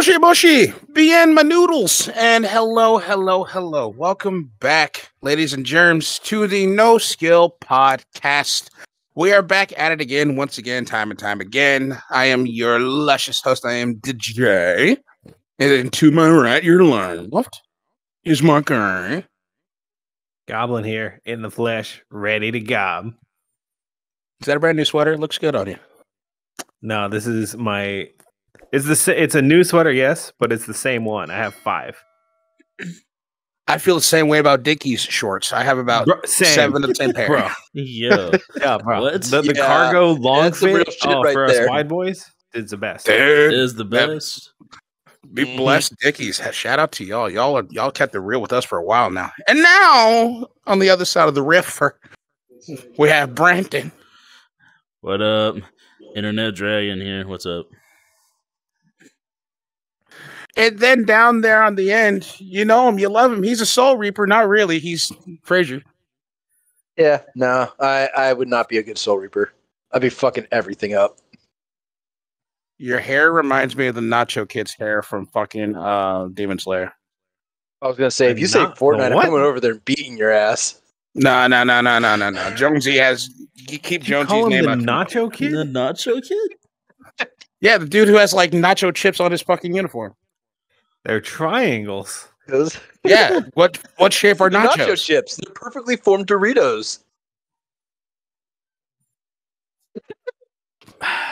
Moshi Moshi, bien my noodles, and hello. Welcome back, ladies and germs, to the NoSkill podcast. We are back at it again, once again, time and time again. I am your luscious host. I am DJ. And then to my right, your left, is my guy. Goblin here, in the flesh, ready to gob. Is that a brand new sweater? It looks good on you. No, this is my... It's a new sweater, yes, but it's the same one. I have 5. I feel the same way about Dickies shorts. I have about 7 of the same pair. Bro. Yeah, bro. What? The cargo long fit right for there. us wide boys is the best. Dude, it is the best. Be blessed, Dickies. Shout out to y'all. Y'all kept it real with us for a while now. And now, on the other side of the river, we have Brandon. What up? Internet Dragon here. What's up? And then down there on the end, you know him, you love him. He's a Soul Reaper. Not really. He's Frazier. Yeah, no, I would not be a good Soul Reaper. I'd be fucking everything up. Your hair reminds me of the Nacho Kid's hair from fucking Demon Slayer. I was gonna say, if you say Fortnite, I'm coming over there and beating your ass. No. Jonesy has... You keep Jonesy's name the out. Nacho Kid? The Nacho Kid? Yeah, the dude who has like nacho chips on his fucking uniform. They're triangles. Yeah, what shape are nachos? Nacho chips. They're perfectly formed Doritos.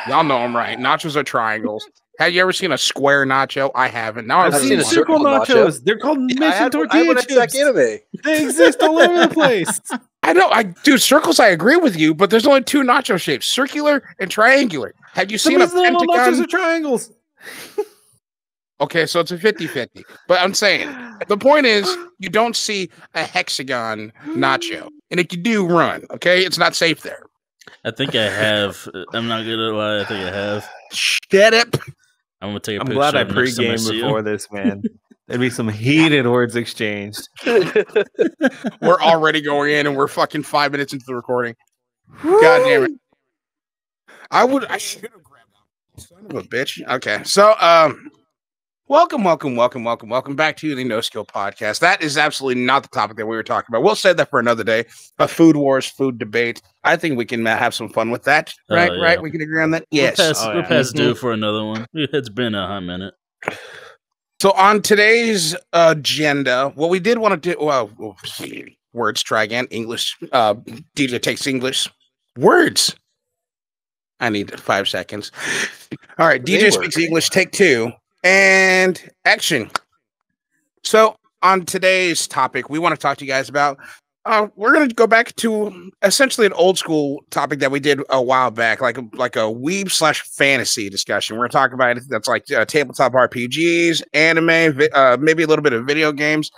Y'all know I'm right. Nachos are triangles. Have you ever seen a square nacho? I haven't. Now I've seen circle nachos. They're called mission tortilla chips. Anime. They exist all over the place. I know. Dude, circles, I agree with you, but there's only 2 nacho shapes, circular and triangular. Have you seen a pentagon? Nachos are triangles. Okay, so it's a 50-50. But I'm saying, the point is, you don't see a hexagon nacho. And if you do, run, okay? It's not safe there. I think I have. I'm not gonna lie. I think I have. Shut up. I'm gonna take a I'm picture. glad I next time pre-gamed see before him. this, man. There'd be some heated words exchanged. We're already going in, and we're fucking 5 minutes into the recording. God damn it. I should have grabbed that. Son of a bitch. Okay, so, welcome back to the NoSkill podcast. That is absolutely not the topic that we were talking about. We'll save that for another day. A food wars, food debate. I think we can have some fun with that. Right? Yeah. Right? We can agree on that? Yes. We're past due for another one. It's been a hot minute. So on today's agenda, what we did want to do, well, words, try again. English. DJ takes English. Words. I need 5 seconds. All right. DJ speaks English. Take 2. And action. So on today's topic, we want to talk to you guys about, we're going to go back to essentially an old school topic that we did a while back, like a weeb/fantasy discussion. We're going to talk about it. That's like tabletop RPGs, anime, maybe a little bit of video games,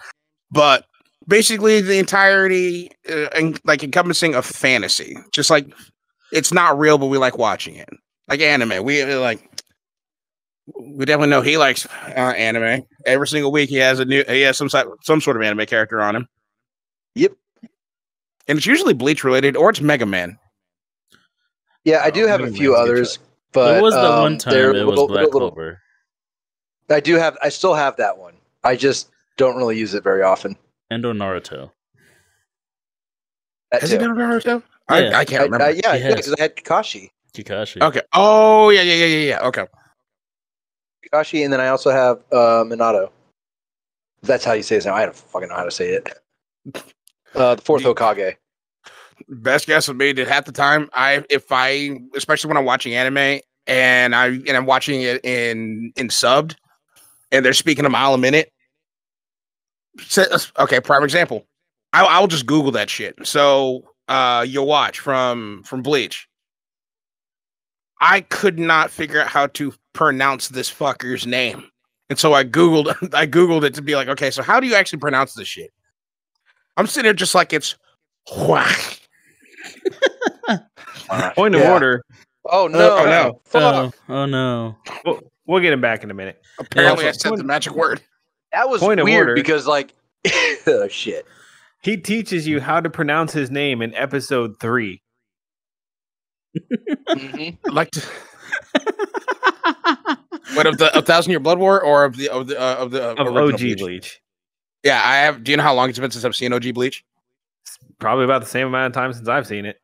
but basically the entirety encompassing of fantasy. Just like it's not real, but we like watching it. Like anime. We definitely know he likes anime. Every single week he has some sort of anime character on him. Yep. And it's usually Bleach related or it's Mega Man. Yeah, I do have a few others, but it was the one time it was Black Clover. I still have that one. I just don't really use it very often. And or Naruto. That Has too. he done Naruto? Yeah. I can't remember. Yeah, because I had Kakashi. Kakashi. Okay. Oh, yeah. Okay. Kakashi, and then I also have Minato. That's how you say his name. I don't fucking know how to say it. The 4th Hokage. Best guess would be that half the time, especially when I'm watching anime and I'm watching it in subbed, and they're speaking a mile a minute. Okay, prime example. I'll just Google that shit. So you'll watch from Bleach. I could not figure out how to pronounce this fucker's name. And so I Googled it to be like, okay, so how do you actually pronounce this shit? I'm sitting there just like it's whack. Point of order. Oh no! Oh no! We'll get him back in a minute. Apparently, I said the magic word. That was Point of weird order. because, like, oh, shit. He teaches you how to pronounce his name in episode 3. Mm-hmm. Like to... What of the 1,000-Year Blood War or of the original OG Bleach? Yeah, I have. Do you know how long it's been since I've seen OG Bleach? Probably about the same amount of time since I've seen it.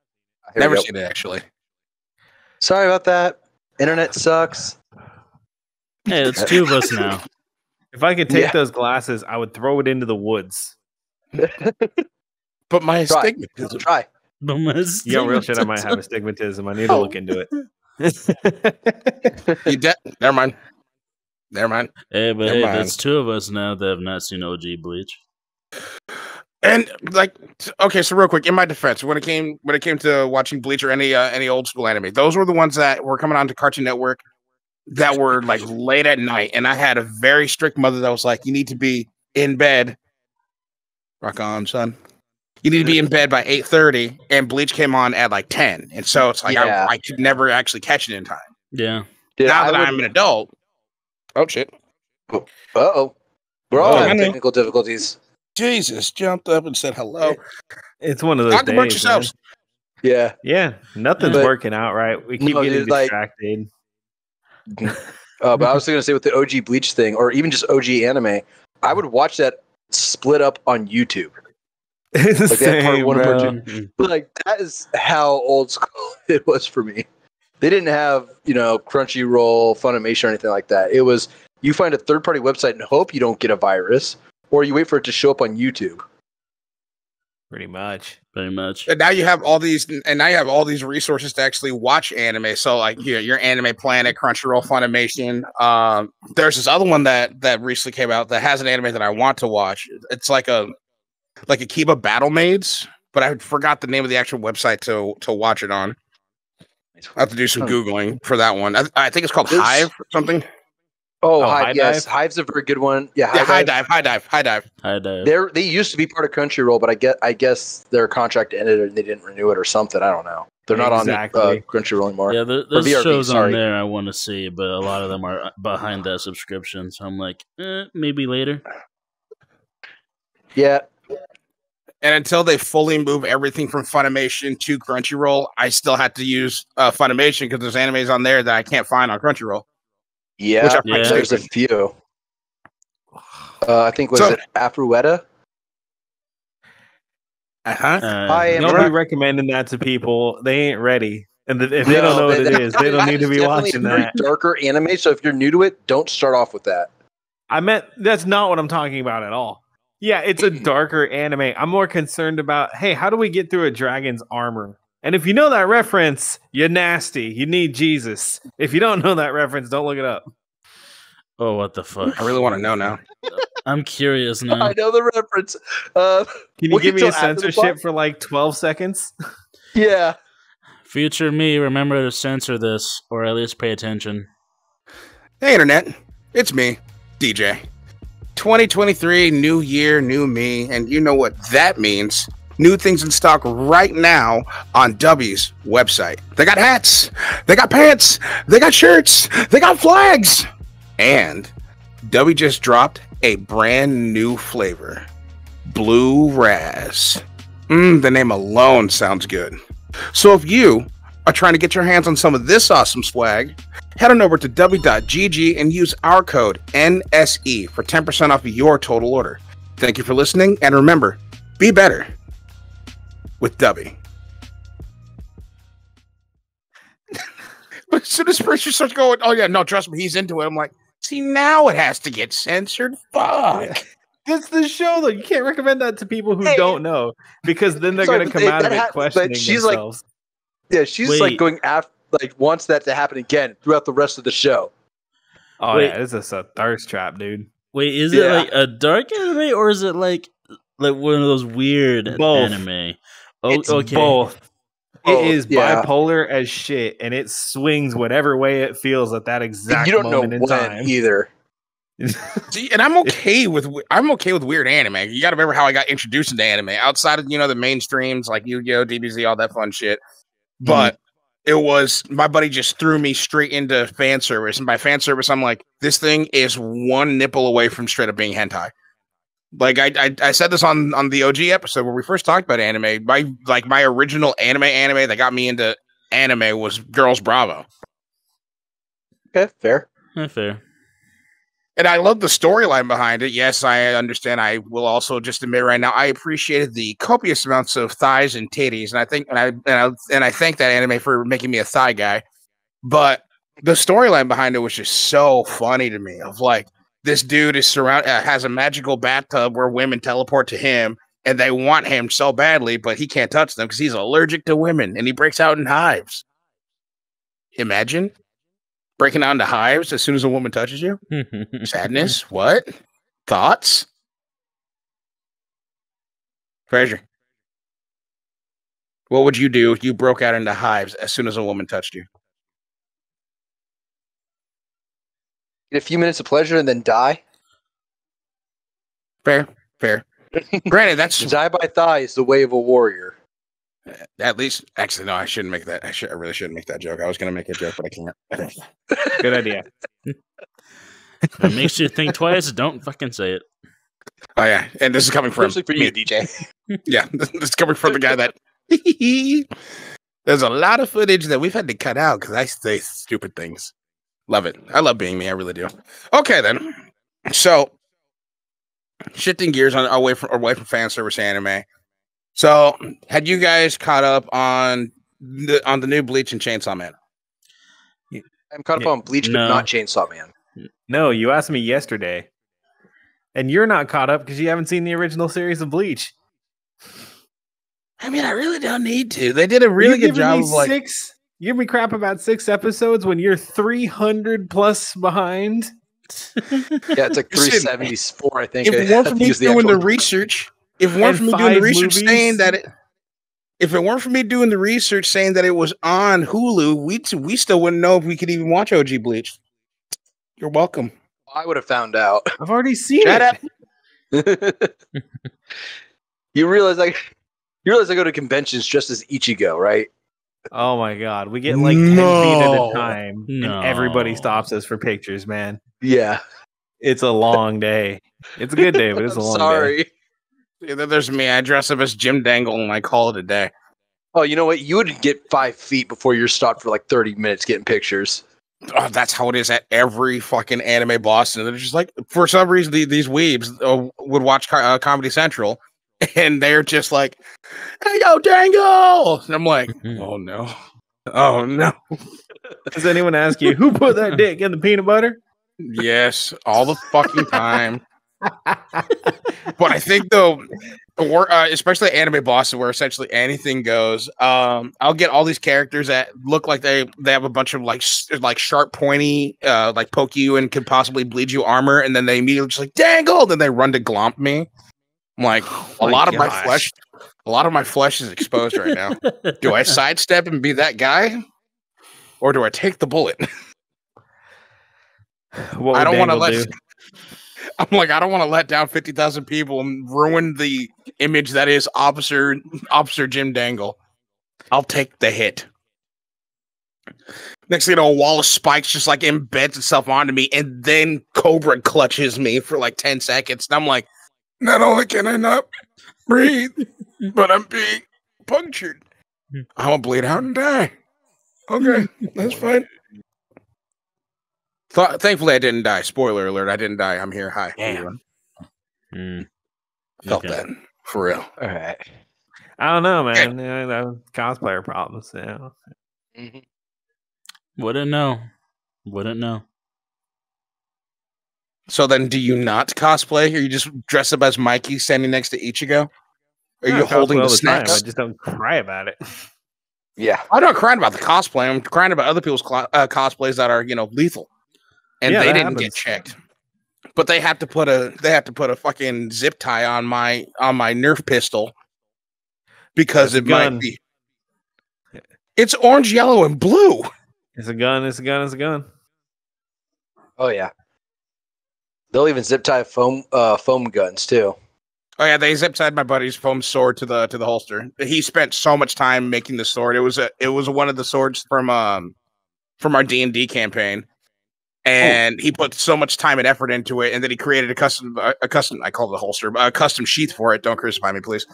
Never seen it actually. Sorry about that. Internet sucks. Hey, it's two of us now. If I could take those glasses, I would throw it into the woods. But my astigmatism. Try. Yo, real shit, I might have astigmatism. I need to look into it. Never mind. Never mind. Hey, but hey, that's two of us now that have not seen OG Bleach. And like, okay, so real quick, in my defense, when it came to watching Bleach or any old school anime, those were the ones that were coming on to Cartoon Network that were like late at night, and I had a very strict mother that was like, "You need to be in bed." Rock on, son. You need to be in bed by 8:30, and Bleach came on at like 10, and so it's like I could never actually catch it in time. Yeah. Now that I'm an adult, oh shit. Uh-oh. We're all having technical difficulties. Jesus jumped up and said hello. It's one of those Talk days. about yourselves. Yeah. Yeah. Nothing's working out right. We keep getting distracted. But I was going to say with the OG Bleach thing, or even just OG anime, I would watch that split up on YouTube. It's the Like that part same, one, bro. part two. Like that is how old school it was for me. They didn't have, Crunchyroll, Funimation, or anything like that. It was you find a third-party website and hope you don't get a virus, or you wait for it to show up on YouTube. Pretty much. And now you have all these, resources to actually watch anime. So like your Anime Planet, Crunchyroll, Funimation. There's this other one that recently came out that has an anime that I want to watch. It's like a Kiba Battle Maids, but I forgot the name of the actual website to watch it on. I have to do some Googling for that one. I think it's called Hive or something. Oh, Hive, yes. Hive's a very good one. Yeah, High Dive. They used to be part of Crunchyroll, but I guess their contract ended and they didn't renew it or something. I don't know. They're not on Crunchyroll anymore. Yeah, there's shows on there I want to see, but a lot of them are behind that subscription. So I'm like, maybe later. Yeah. And until they fully move everything from Funimation to Crunchyroll, I still have to use Funimation because there's animes on there that I can't find on Crunchyroll. Yeah, there's a few. I think was it Afrueta? Don't be recommending that to people. They ain't ready, and if they don't know what it is, they don't need to be watching that. Darker anime. So if you're new to it, don't start off with that. I meant that's not what I'm talking about at all. Yeah, it's a darker anime. I'm more concerned about, hey, how do we get through a dragon's armor? And if you know that reference, you're nasty. You need Jesus. If you don't know that reference, don't look it up. Oh, what the fuck? I really want to know now. I'm curious now. I know the reference. Can you give me a censorship for like 12 seconds? Yeah. Future me, remember to censor this, or at least pay attention. Hey, Internet. It's me, DJ. 2023, new year, new me, and you know what that means. New things in stock right now on W's website. They got hats, they got pants, they got shirts, they got flags. And W just dropped a brand new flavor, Blue Raz. The name alone sounds good. So if you are trying to get your hands on some of this awesome swag, head on over to w.gg and use our code NSE for 10% off your total order. Thank you for listening, and remember, be better with W. But as soon as Spencer starts going, oh yeah, no, trust me, he's into it. I'm like, see, now it has to get censored. Fuck. It's the show, though. You can't recommend that to people who don't know, because then they're going to come out of it questioning themselves. She's like going after, like wants that to happen again throughout the rest of the show. Oh yeah, this is a thirst trap, dude. Wait, is it like a dark anime or is it like one of those weird anime? Oh, it's both. It is bipolar as shit, and it swings whatever way it feels at that exact moment in time. Either. See, and I'm okay with weird anime. You got to remember how I got introduced into anime outside of the mainstreams like Yu-Gi-Oh, DBZ, all that fun shit. But it was my buddy just threw me straight into fan service, and by fan service, I'm like, this thing is one nipple away from straight up being hentai. Like I said this on the OG episode where we first talked about anime. My original anime that got me into anime was Girls Bravo. Okay, fair. Fair. And I love the storyline behind it. Yes, I understand. I will also just admit right now, I appreciated the copious amounts of thighs and titties, and I thank that anime for making me a thigh guy. But the storyline behind it was just so funny to me. Of like, this dude is has a magical bathtub where women teleport to him, and they want him so badly, but he can't touch them because he's allergic to women, and he breaks out in hives. Imagine breaking out into hives as soon as a woman touches you. Sadness. What? Thoughts? Treasure. What would you do if you broke out into hives as soon as a woman touched you? Get a few minutes of pleasure and then die. Fair. Granted, that's die by thigh is the way of a warrior. At least, actually, no, I shouldn't make that. I really shouldn't make that joke. I was going to make a joke, but I can't. Good idea. If it makes you think twice, don't fucking say it. Oh, yeah. And this is coming from Especially for you, DJ. Yeah, this is coming from the guy that there's a lot of footage that we've had to cut out because I say stupid things. Love it. I love being me. I really do. Okay, then. So, shifting gears away from fan service anime. So, had you guys caught up on the new Bleach and Chainsaw Man? I'm caught up on Bleach, but not Chainsaw Man. No, you asked me yesterday, and you're not caught up because you haven't seen the original series of Bleach. I mean, I really don't need to. They did a really good job of like You give me crap about 6 episodes when you're 300 plus behind. Yeah, it's like 374, I think. If it weren't for me doing the research, if it weren't for me doing the research saying that it was on Hulu, we still wouldn't know if we could even watch OG Bleach. You're welcome. I would have found out. I've already seen Shut it. up. You realize I go to conventions just as Ichigo, right? Oh my god, we get like 10 feet at a time, and everybody stops us for pictures, man. Yeah. It's a long day. It's a good day, but it's a long day. There's me. I dress up as Jim Dangle and I call it a day. Oh, you know what? You would get 5 feet before you're stopped for like 30 minutes getting pictures. Oh, that's how it is at every fucking anime Boston. They're just like, for some reason, these weebs would watch Comedy Central, and they're just like, "Hey, yo, Dangle!" And I'm like, "Oh no, oh no." Does anyone ask you who put that dick in the peanut butter? Yes, all the fucking time. But I think though, especially Anime Boston, where essentially anything goes. I'll get all these characters that look like they have a bunch of like sharp, pointy, like poke you and could possibly bleed you armor, and then they immediately just like Dangle, then they run to glomp me. I'm like, a lot of my flesh is exposed right now. Do I sidestep and be that guy, or do I take the bullet? I don't want to let. I'm like, I don't want to let down 50,000 people and ruin the image that is Officer Jim Dangle. I'll take the hit. Next thing you know, a wall of spikes just like embeds itself onto me, and then Cobra clutches me for like 10 seconds. And I'm like, not only can I not breathe, but I'm being punctured. I'm gonna bleed out and die. Okay, that's fine. Thankfully, I didn't die. Spoiler alert, I didn't die. I'm here. Hi. Damn. Felt that. For real. All right. I don't know, man. Cosplayer problems. Yeah. Mm-hmm. Wouldn't know. So then, do you not cosplay, or you just dress up as Mikey standing next to Ichigo? Are you holding the snacks? I just don't cry about it. Yeah, I'm not crying about the cosplay. I'm crying about other people's cosplays that are, lethal, and they didn't get checked. But they have to put a fucking zip tie on my Nerf pistol because it might be. It's orange, yellow, and blue. It's a gun. It's a gun. It's a gun. Oh yeah. They'll even zip tie foam guns too. Oh yeah, they zip tied my buddy's foam sword to the holster. He spent so much time making the sword. It was one of the swords from our D&D campaign, and he put so much time and effort into it. And then he created a custom. I call it a holster, a custom sheath for it. Don't crucify me, please.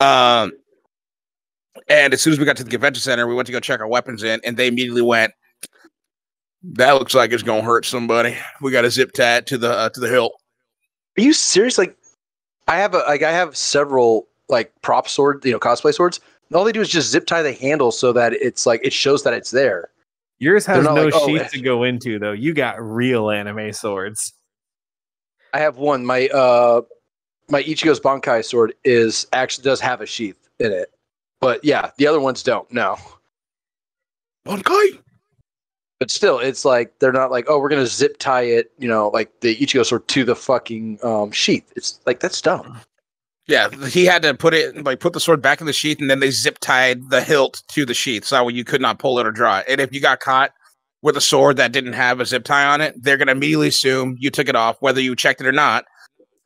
And as soon as we got to the convention center, we went to go check our weapons in, and they immediately went, That looks like it's gonna hurt somebody. We got a zip tie to the hilt. Are you serious? Like, I have several like prop sword, cosplay swords. And all they do is just zip tie the handle so that it's like it shows that it's there. Yours has no like, sheath to go into, though. You got real anime swords. I have one. My Ichigo's Bankai sword actually does have a sheath in it, but yeah, the other ones don't. No. Bankai. But still, it's like they're not like, oh, we're gonna zip tie it, like the Ichigo sword to the fucking sheath. It's like that's dumb. Yeah, he had to put the sword back in the sheath, and then they zip tied the hilt to the sheath, so you could not pull it or draw it. And if you got caught with a sword that didn't have a zip tie on it, they're gonna immediately assume you took it off, whether you checked it or not.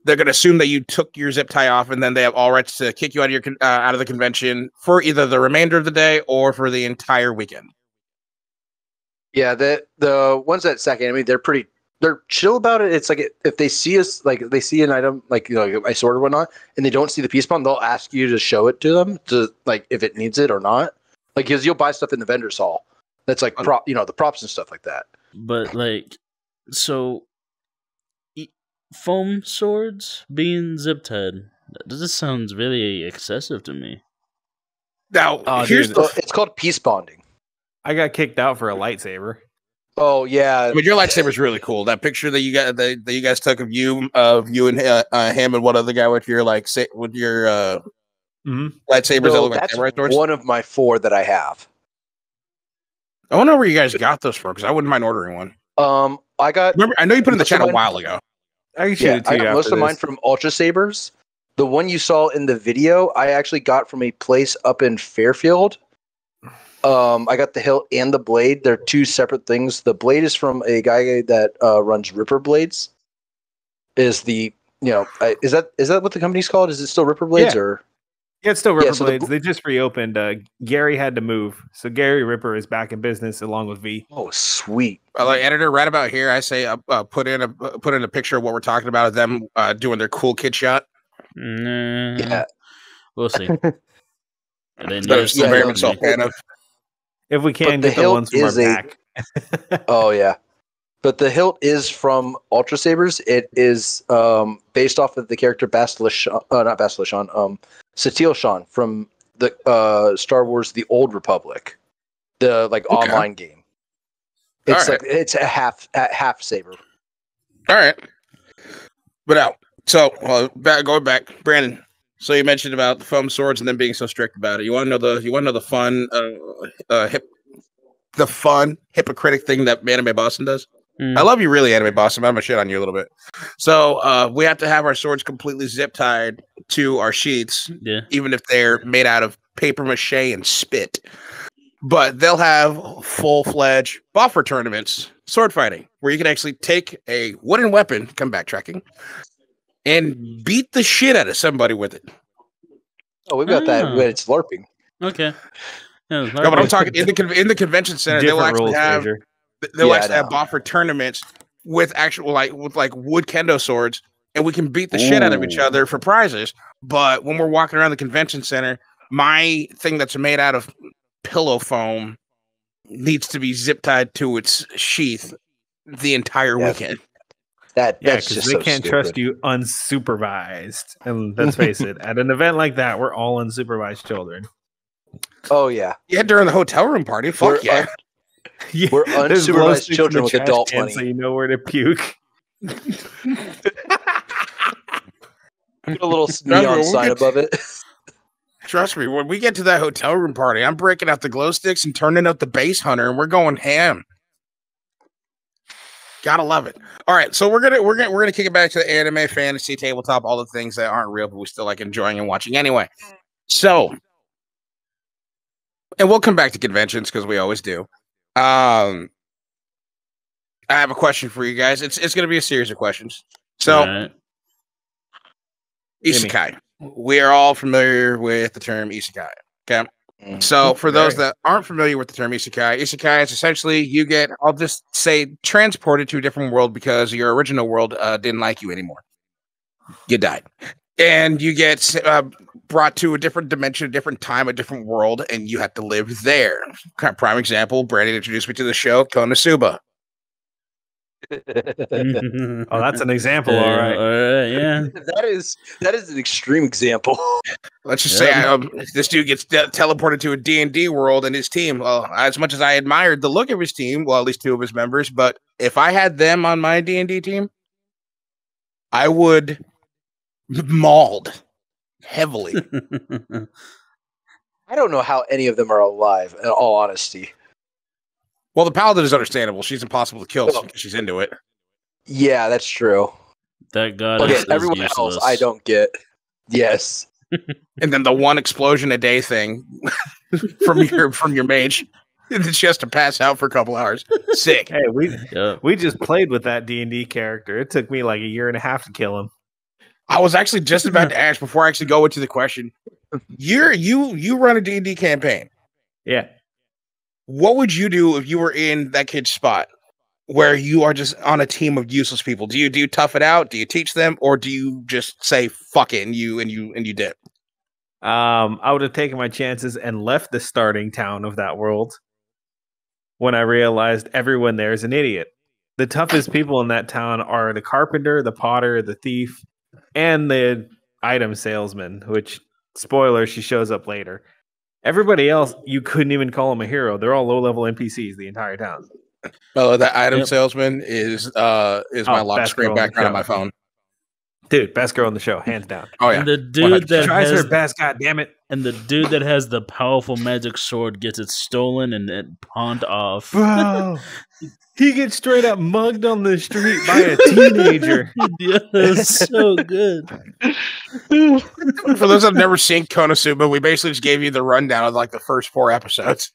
They're gonna assume that you took your zip tie off, and then they have all rights to kick you out of the convention for either the remainder of the day or for the entire weekend. Yeah, the ones at Sack Anime, they're chill about it. It's like if they see us, like if they see an item, like my sword or whatnot, and they don't see the piece bond, they'll ask you to show it to them to like if it needs it or not. Like because you'll buy stuff in the vendor's hall that's like the props and stuff like that. But like, so foam swords being zip tied. This sounds really excessive to me. Now, it's called piece bonding. I got kicked out for a lightsaber. Oh yeah, I mean your lightsaber's really cool. That picture that you got that you guys took of you and him and one other guy with your lightsabers that look like samurai swords. One of my 4 that I have. I wonder where you guys got those from because I wouldn't mind ordering one. I know you put in the chat a while ago. I got most of mine from Ultra Sabers. The one you saw in the video, I actually got from a place up in Fairfield. I got the hilt and the blade. They're 2 separate things. The blade is from a guy that runs Ripper Blades. Is that what the company's called? Is it still Ripper Blades or? Yeah, it's still Ripper Blades. They just reopened. Gary had to move, so Gary Ripper is back in business along with V. Oh, sweet! Editor, right about here, I say put in a picture of what we're talking about of them doing their cool kid shot. Yeah, we'll see. If we can get the ones from our back. Oh yeah, but the hilt is from Ultra Sabers. It is based off of the character Satil Shan from the Star Wars: The Old Republic, the online game. It's it's a half saber. All right, but out. So going back, Brandon. So you mentioned about the foam swords and them being so strict about it. You want to know the fun hypocritic thing that Anime Boston does? I love you, really, Anime Boston. I'm gonna shit on you a little bit. So we have to have our swords completely zip tied to our sheaths, even if they're made out of paper mache and spit. But they'll have full-fledged boffer tournaments, sword fighting, where you can actually take a wooden weapon, come backtracking, and beat the shit out of somebody with it. Oh, we've got that. It's LARPing. Okay. No, but I'm talking in the convention center. They'll actually have boffer tournaments with actual with wood kendo swords, and we can beat the shit out of each other for prizes. But when we're walking around the convention center, my thing that's made out of pillow foam needs to be zip tied to its sheath the entire weekend. That's because they can't trust you unsupervised. And let's face it, at an event like that, we're all unsupervised children. Oh yeah, during the hotel room party. Fuck yeah. We're unsupervised children with adult money, so you know where to puke. Put a little neon sign above it. Trust me, when we get to that hotel room party, I'm breaking out the glow sticks and turning out the base hunter, and we're going ham. Gotta love it. All right, so we're gonna kick it back to the anime, fantasy, tabletop, all the things that aren't real, but we still like enjoying and watching anyway. So, and we'll come back to conventions because we always do. I have a question for you guys. It's gonna be a series of questions. So, Isekai. We are all familiar with the term Isekai. Okay. So for those that aren't familiar with the term Isekai is essentially you get, I'll just say, transported to a different world because your original world didn't like you anymore. You died. And you get brought to a different dimension, a different time, a different world, and you have to live there. Prime example, Brandon introduced me to the show, Konosuba. Oh, that's an example, all right. All right, yeah. That is an extreme example. Let's just say this dude gets teleported to a D&D world and his team. Well, as much as I admired the look of his team, well, at least two of his members, but if I had them on my D&D team, I would mauled heavily. I don't know how any of them are alive, in all honesty. Well, the paladin is understandable. She's impossible to kill because she's into it. Yeah, that's true. That god Okay, is everyone useless. else I don't get. Yes. And then the one explosion a day thing from your mage. She has to pass out for a couple hours. Sick. Hey, we just played with that D&D character. It took me like a year and a half to kill him. I was actually just about to ask before I actually go into the question. You run a D&D campaign. Yeah. What would you do if you were in that kid's spot where you are just on a team of useless people? Do you tough it out? Do you teach them, or do you just say fuck it and you dip? I would have taken my chances and left the starting town of that world when I realized everyone there is an idiot. The toughest people in that town are the carpenter, the potter, the thief, and the item salesman, which, spoiler, she shows up later. Everybody else, you couldn't even call them a hero. They're all low-level NPCs, the entire town. Oh, that item salesman is my lock screen background on my phone. Dude, best girl on the show, hands down. Oh yeah. And the dude that tries has her best, goddammit. And the dude that has the powerful magic sword gets it stolen and then pawned off. Bro, he gets straight up mugged on the street by a teenager. Yeah, that's so good. For those that have never seen Konosuba, we basically just gave you the rundown of like the first 4 episodes.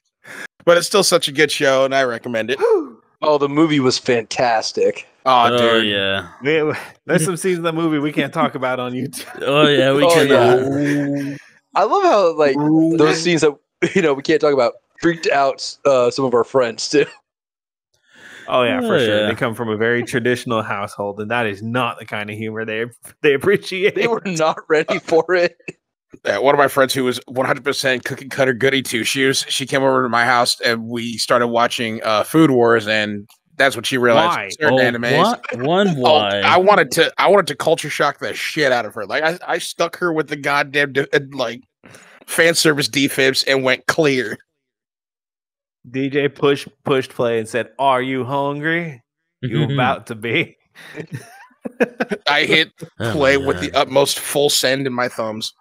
But it's still such a good show, and I recommend it. Oh, the movie was fantastic. Oh, dude. Yeah. There's some scenes of that movie we can't talk about on YouTube. Oh, yeah, we can. Yeah. I love how like those scenes that we can't talk about freaked out some of our friends too. Oh yeah, for sure. Yeah. They come from a very traditional household, and that is not the kind of humor they appreciate. They were not ready for it. Yeah, one of my friends who was 100% cookie cutter goody two shoes, she came over to my house and we started watching Food Wars, and that's what she realized. Why? Certain animes. Why? I wanted to culture shock the shit out of her. Like I stuck her with the goddamn like fan service defibs and went clear. DJ pushed play and said, "Are you hungry? You about to be?" I hit play with the utmost full send in my thumbs.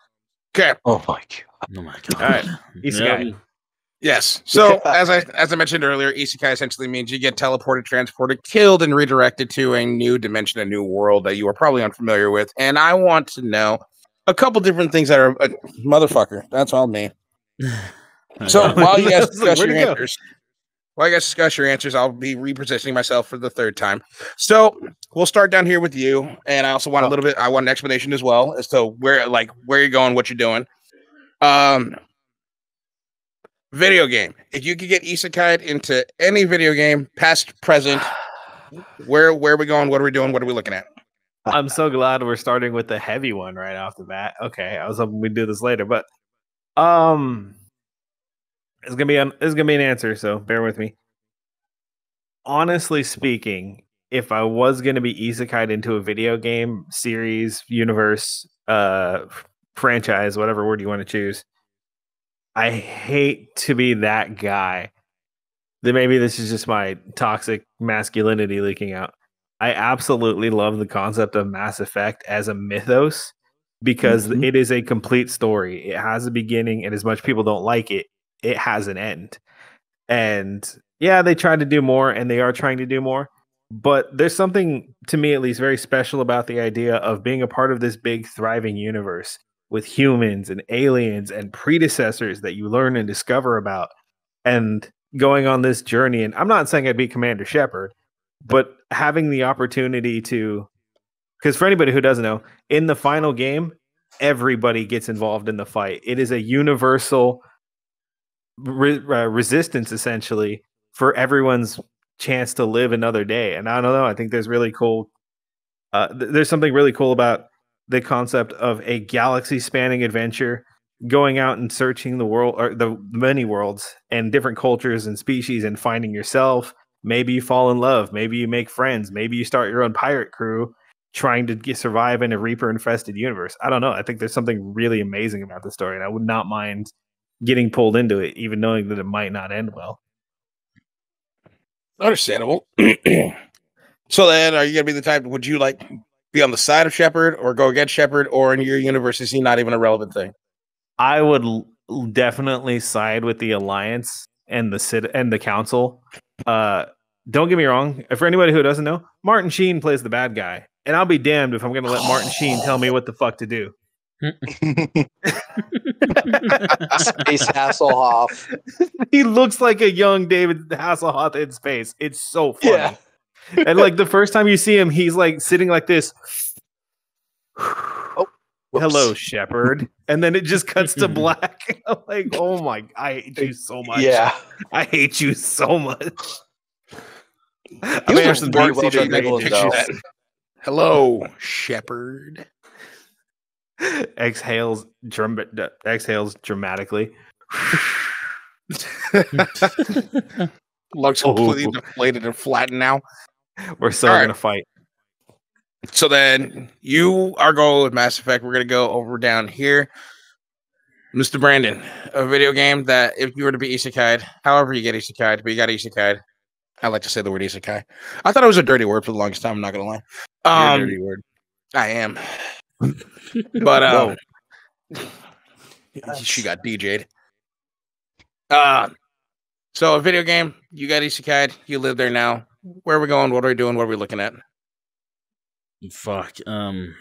Okay. Oh my god. Oh my god. All right. Isekai. Yep. Yes. So as I mentioned earlier, Isekai essentially means you get teleported, transported, killed, and redirected to a new dimension, a new world that you are probably unfamiliar with. And I want to know a couple different things that are motherfucker. That's all me. So while you guys discuss your answers, I'll be repositioning myself for the 3rd time. So we'll start down here with you, and I also want I want an explanation as well as to where you're going, what you're doing. Video game. If you could get isekai'd into any video game, past, present, where are we going? What are we doing? What are we looking at? I'm so glad we're starting with the heavy one right off the bat. Okay, I was hoping we'd do this later, but it's gonna be an answer, so bear with me. Honestly speaking, if I was gonna be isekai'd into a video game series, universe, franchise, whatever word you want to choose, I hate to be that guy. Then maybe this is just my toxic masculinity leaking out. I absolutely love the concept of Mass Effect as a mythos because it is a complete story. It has a beginning, and as much people don't like it, it has an end. And yeah, they tried to do more, and they are trying to do more. But there's something, to me at least, very special about the idea of being a part of this big, thriving universe with humans and aliens and predecessors that you learn and discover about, and going on this journey. And I'm not saying I'd be Commander Shepard, but having the opportunity to, because for anybody who doesn't know, in the final game, everybody gets involved in the fight. It is a universal resistance, essentially, for everyone's chance to live another day. And I don't know, I think there's really cool. There's something really cool about the concept of a galaxy-spanning adventure, going out and searching the world, or the many worlds and different cultures and species, and finding yourself, Maybe you fall in love. Maybe you make friends. Maybe you start your own pirate crew trying to survive in a Reaper-infested universe. I don't know. I think there's something really amazing about the story, and I would not mind getting pulled into it, even knowing that it might not end well. Understandable. So then, are you gonna be the type? Would you like be on the side of Shepard or go against Shepard, or in your universe is he not even a relevant thing? I would definitely side with the Alliance and the Council. Don't get me wrong. For anybody who doesn't know, Martin Sheen plays the bad guy, and I'll be damned if I'm going to let Martin Sheen tell me what the fuck to do. Space Hasselhoff. He looks like a young David Hasselhoff in space. It's so funny. Yeah. And like the first time you see him, he's like sitting like this. Oh, whoops. Hello, Shepard. And then it just cuts to black. I'm like, oh my, I hate you so much. Yeah. I hate you so much. He was a very well-done villain. Hello, Shepard. Exhales dramatically. Looks completely deflated and flattened now. We're still going to fight. So then you are going with Mass Effect. We're going to go over down here. Mr. Brandon, a video game that if you were to be isekai'd, however you get isekai'd, but you got isekai'd. I like to say the word isekai. I thought it was a dirty word for the longest time. I'm not going to lie. You're a dirty word. I am. But she got DJ'd. So a video game, you got isekai'd, you live there now. Where are we going? What are we doing? What are we looking at? Fuck. You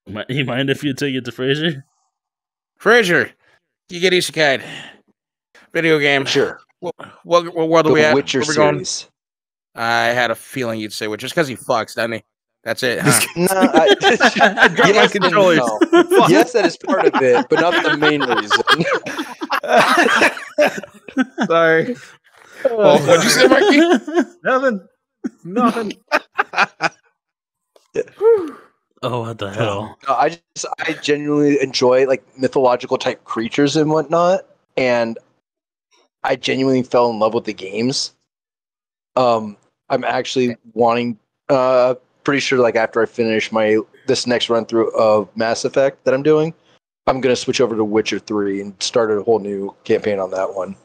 mind if you take it to Fraser? Fraser, you get isekai'd. Video game. Sure. What world are we at? Witcher series. I had a feeling you'd say Witcher just because he fucks, doesn't he? That's it. Huh? No, yes, controllers. No. Yes, that is part of it, but not the main reason. Sorry. What'd you say, Mikey? Nothing. Oh, what the hell? No, I genuinely enjoy like mythological type creatures and whatnot, and I genuinely fell in love with the games. I'm actually wanting, pretty sure like after I finish this next run through of Mass Effect that I'm doing, I'm gonna switch over to Witcher 3 and start a whole new campaign on that one.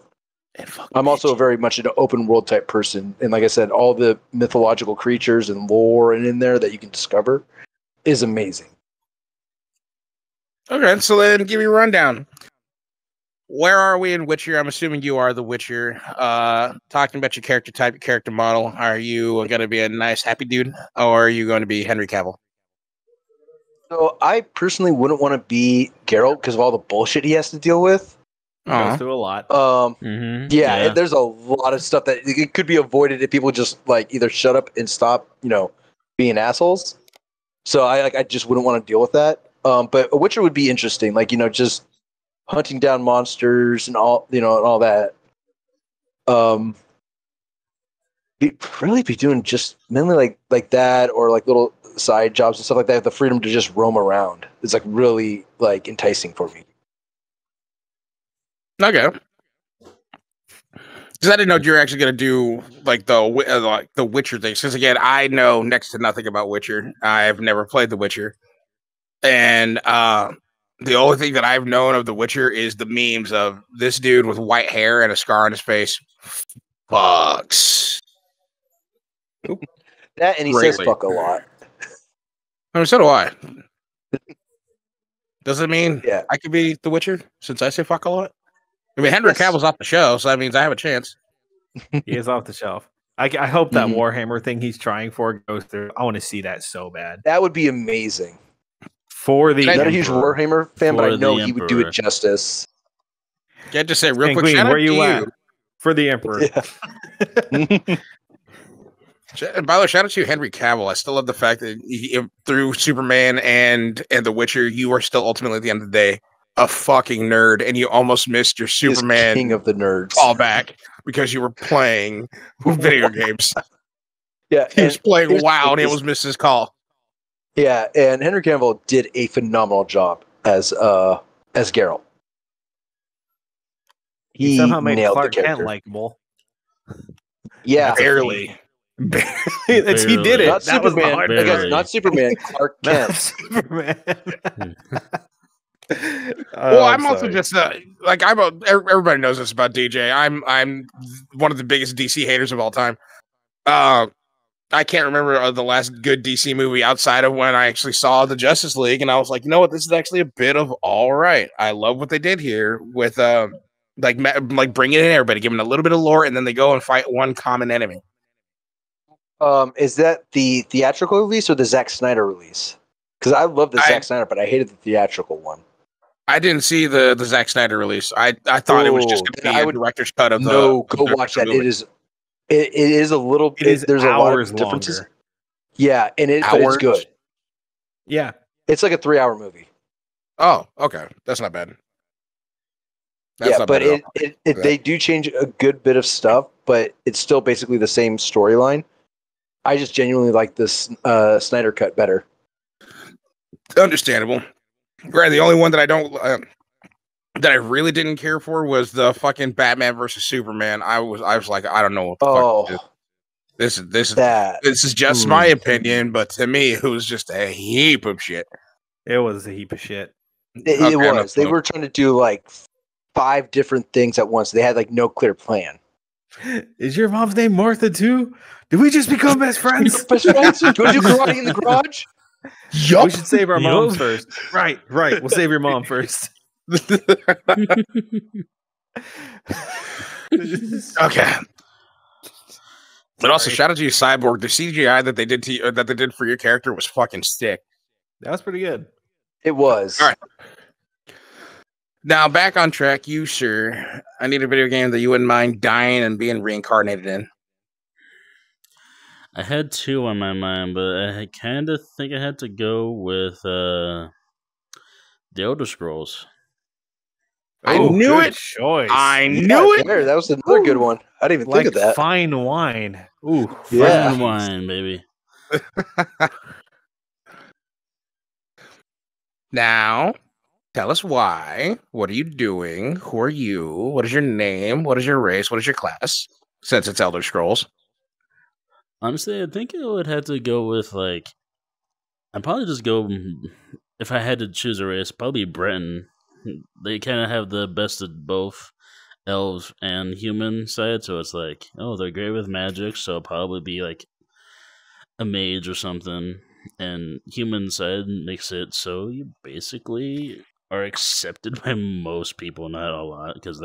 I'm also very much an open world type person, and like I said, all the mythological creatures and lore and in there that you can discover is amazing. Okay, so then give me a rundown. Where are we in Witcher? I'm assuming you are the Witcher. Talking about your character type, your character model. Are you going to be a nice, happy dude, or are you going to be Henry Cavill? So I personally wouldn't want to be Geralt because of all the bullshit he has to deal with. Goes through a lot. Yeah, there's a lot of stuff that it could be avoided if people just like either shut up and stop, being assholes. So I just wouldn't want to deal with that. But a Witcher would be interesting, like just hunting down monsters and all, and all that. Really be doing just mainly like that, or like little side jobs and stuff like that. The freedom to just roam around is like really like enticing for me. Okay. Because I didn't know you were actually going to do like the Witcher things. Because again, I know next to nothing about Witcher. I've never played The Witcher, and the only thing that I've known of The Witcher is the memes of this dude with white hair and a scar on his face. Fucks. That and he says fuck a lot. I mean, so do I. Does it mean I could be The Witcher since I say fuck a lot? I mean, Henry Cavill's off the show, so that means I have a chance. He is off the shelf. I hope that Warhammer thing he's trying for goes through. I want to see that so bad. That would be amazing. For the I'm not a huge Warhammer fan, but I know he would do it justice. Can't just say real quick. Queen, shout where out you to at? For the Emperor. Yeah. And by the way, shout out to Henry Cavill. I still love the fact that through Superman and The Witcher, you are still ultimately at the end of the day a fucking nerd, and you almost missed your Superman king of the nerds callback because you were playing video games. Yeah, he was playing WoW, and he almost missed his call. Yeah, and Henry Cavill did a phenomenal job as Geralt. He somehow made Clark Kent likable. Yeah, Barely. He did it. not That was the Superman. hard Barely. Guys, not Superman. Clark Not Kent. Superman. Well, I'm also just everybody knows this about DJ. I'm one of the biggest DC haters of all time. I can't remember the last good DC movie outside of when I actually saw the Justice League, and I was like, you know what, this is actually a bit of all right. I love what they did here with like bringing in everybody, giving a little bit of lore, and then they go and fight one common enemy. Is that the theatrical release or the Zack Snyder release? Because I love the Zack Snyder, but I hated the theatrical one. I didn't see the Zack Snyder release. I thought it was just going to be a director's cut of go watch that. Movie. It is a little. There's a lot of differences. Longer. Yeah, and but it's good. Yeah, it's like a 3-hour movie. Oh, okay, that's not bad. That's not bad they do change a good bit of stuff, but it's still basically the same storyline. I just genuinely like this Snyder cut better. Understandable. Right, the only one that I don't that I really didn't care for was the fucking Batman versus Superman. I was like, I don't know what the fuck this is just my opinion, but to me it was just a heap of shit. It was a heap of shit. It was. They were trying to do like 5 different things at once. They had like no clear plan. Is your mom's name Martha too? Did we just become best friends? Best friends? Do we do karate in the garage? Yup. We should save our moms first. Right. We'll save your mom first. Okay. But also, shout out to you, Cyborg. The CGI that they did for your character was fucking sick. That was pretty good. It was. All right. Now back on track, you sir. I need a video game that you wouldn't mind dying and being reincarnated in. I had 2 on my mind, but I kind of think I had to go with The Elder Scrolls. I knew it. Choice. I knew it. There, that was another good one. I didn't even think of that. Fine wine. Ooh, fine wine, baby. Now, tell us why. What are you doing? Who are you? What is your name? What is your race? What is your class? Since it's Elder Scrolls. Honestly, I think I would have to go with, like, I'd probably just go, if I had to choose a race, probably Breton. They kind of have the best of both elves and human side, so it's like, oh, they're great with magic, so it'll probably be, like, a mage or something. And human side makes it so you basically are accepted by most people, not a lot, because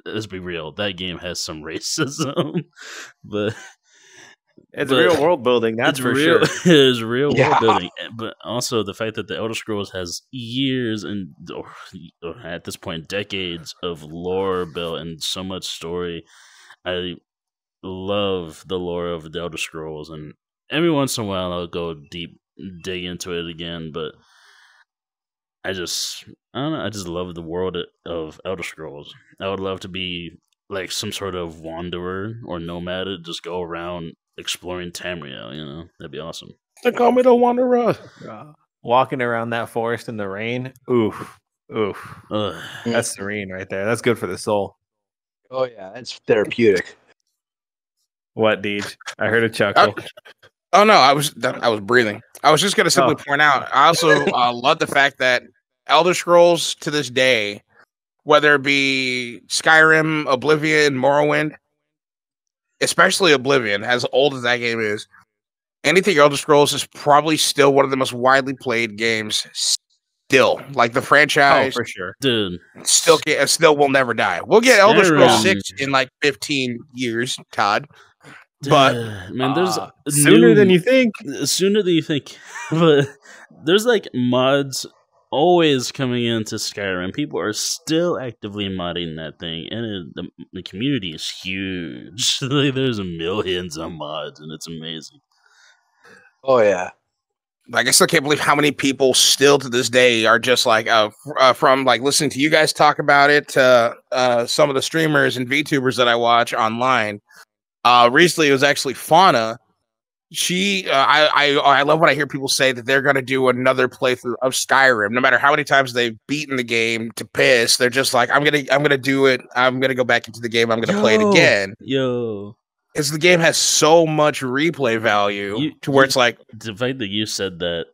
let's be real, that game has some racism, but... It's real world building, that's for sure. It is real world building. But also the fact that the Elder Scrolls has years and, or at this point, decades of lore built and so much story. I love the lore of the Elder Scrolls, and every once in a while I'll go dig into it again, but I don't know, I just love the world of Elder Scrolls. I would love to be like some sort of wanderer or nomad, just go around exploring Tamriel, that'd be awesome. They call me the Wanderer. Walking around that forest in the rain, oof. That's serene right there. That's good for the soul. Oh yeah, it's therapeutic. What, Deej? I heard a chuckle. Oh no, I was breathing. I was just gonna simply point out. I also love the fact that Elder Scrolls to this day, whether it be Skyrim, Oblivion, Morrowind, especially Oblivion, as old as that game is, anything Elder Scrolls is probably still one of the most widely played games. Still, like the franchise, for sure, dude. Still will never die. We'll get Elder Scrolls 6 in like 15 years, Todd. But man, there's sooner than you think. Sooner than you think. But there's like mods always coming into Skyrim. People are still actively modding that thing, and the community is huge. Like, there's millions of mods, and it's amazing. Oh yeah. Like, I still can't believe how many people still to this day are just like from like listening to you guys talk about it to some of the streamers and VTubers that I watch online. Recently, it was actually Fauna. I love when I hear people say that they're going to do another playthrough of Skyrim. No matter how many times they've beaten the game to piss, they're just like, I'm gonna do it. I'm gonna go back into the game. I'm gonna play it again. is the game has so much replay value to where it's like the fact that you said that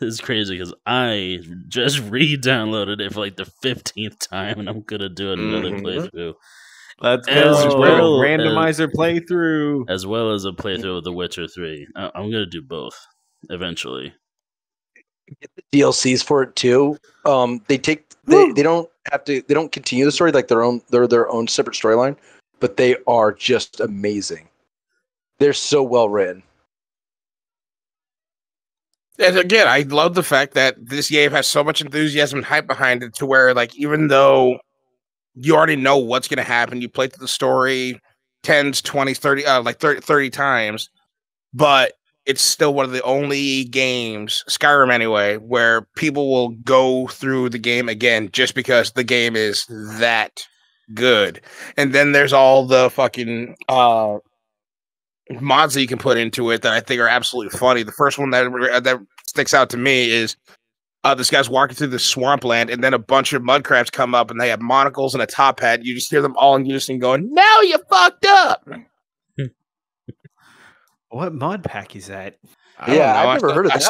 is crazy because I just re-downloaded it for like the 15th time, and I'm gonna do another playthrough. Let's As go. well Randomizer playthrough. as well as a playthrough of The Witcher 3. I'm gonna do both eventually. Get the DLCs for it too. They don't continue the story like they're their own separate storyline, but they are just amazing. They're so well written. and again, I love the fact that this game has so much enthusiasm and hype behind it to where like even though you already know what's going to happen, you play through the story 10s, 20s, 30 like 30 times, but it's still one of the only games, Skyrim anyway, where people will go through the game again just because the game is that good. And then there's all the fucking mods that you can put into it that I think are absolutely funny. The first one that sticks out to me is this guy's walking through the swampland, and then a bunch of mud crabs come up, and they have monocles and a top hat. You just hear them all in unison going, "Now you fucked up." What mod pack is that? I don't know. I've never heard of that.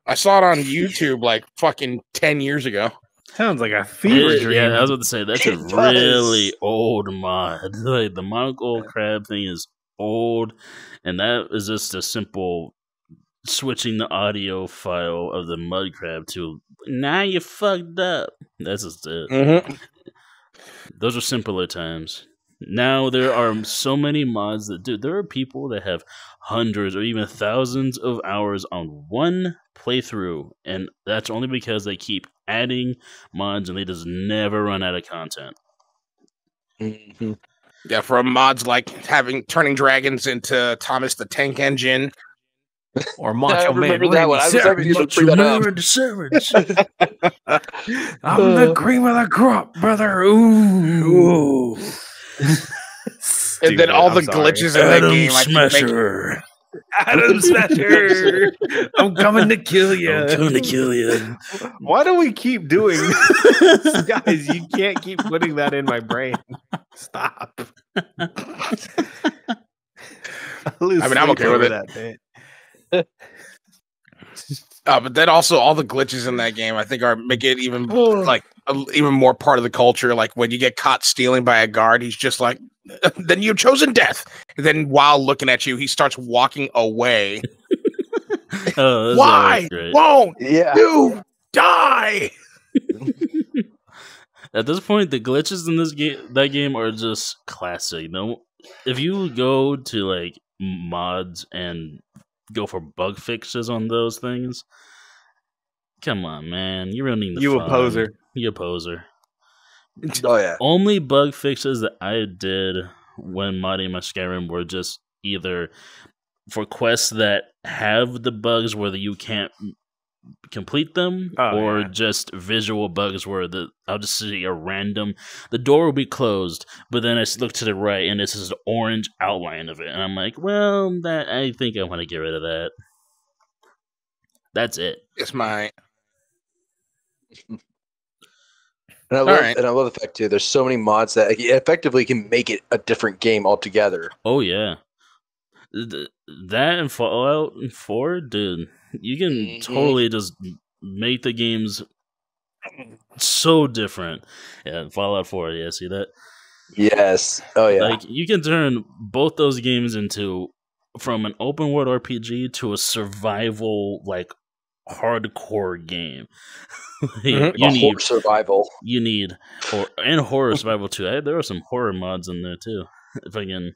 I saw it on YouTube like fucking 10 years ago. Sounds like a fever dream. Yeah, I was about to say that's a really old mod. Like the monocle crab thing is old, and that is just a simple switching the audio file of the mud crab to "now you fucked up." That's just it. Mm-hmm. Those are simpler times. Now there are so many mods that there are people that have hundreds or even thousands of hours on one playthrough, and that's only because they keep adding mods and they just never run out of content. Mm-hmm. Yeah, from mods like turning dragons into Thomas the Tank Engine. Or Macho Man. That one. I was happy you should bring that up. I'm the cream of the crop, brother. Ooh. And then all the glitches in that game. Smasher. Adam Smasher. I'm coming to kill you. I'm coming to kill you. Why do we keep doing this? Guys, you can't keep putting that in my brain. Stop. I mean, I'm okay with it. That bit. But then also all the glitches in that game, I think, make it even like even more part of the culture. Like when you get caught stealing by a guard, he's just like, "Then you've chosen death." And then while looking at you, he starts walking away. Why won't you die? At this point, the glitches in that game are just classic. No, if you go to like mods and go for bug fixes on those things, come on, man, you're ruining the fun. A poser. You a poser. Oh yeah. Only bug fixes that I did when modding my Skyrim were just either for quests that have the bugs where you can't complete them, or just visual bugs where I'll just see a random, the door will be closed, but then I look to the right and this is an orange outline of it, and I'm like, well, I think I want to get rid of that. That's it. It's my. And I love the fact too. There's so many mods that effectively can make it a different game altogether. Oh yeah, that and Fallout 4, dude. You can totally just make the games so different. Yeah, Fallout 4. Yeah, see that? Yes. Oh yeah. Like you can turn both those games into from an open world RPG to a survival like hardcore game. You need survival. You need and horror survival too. There are some horror mods in there too. Where you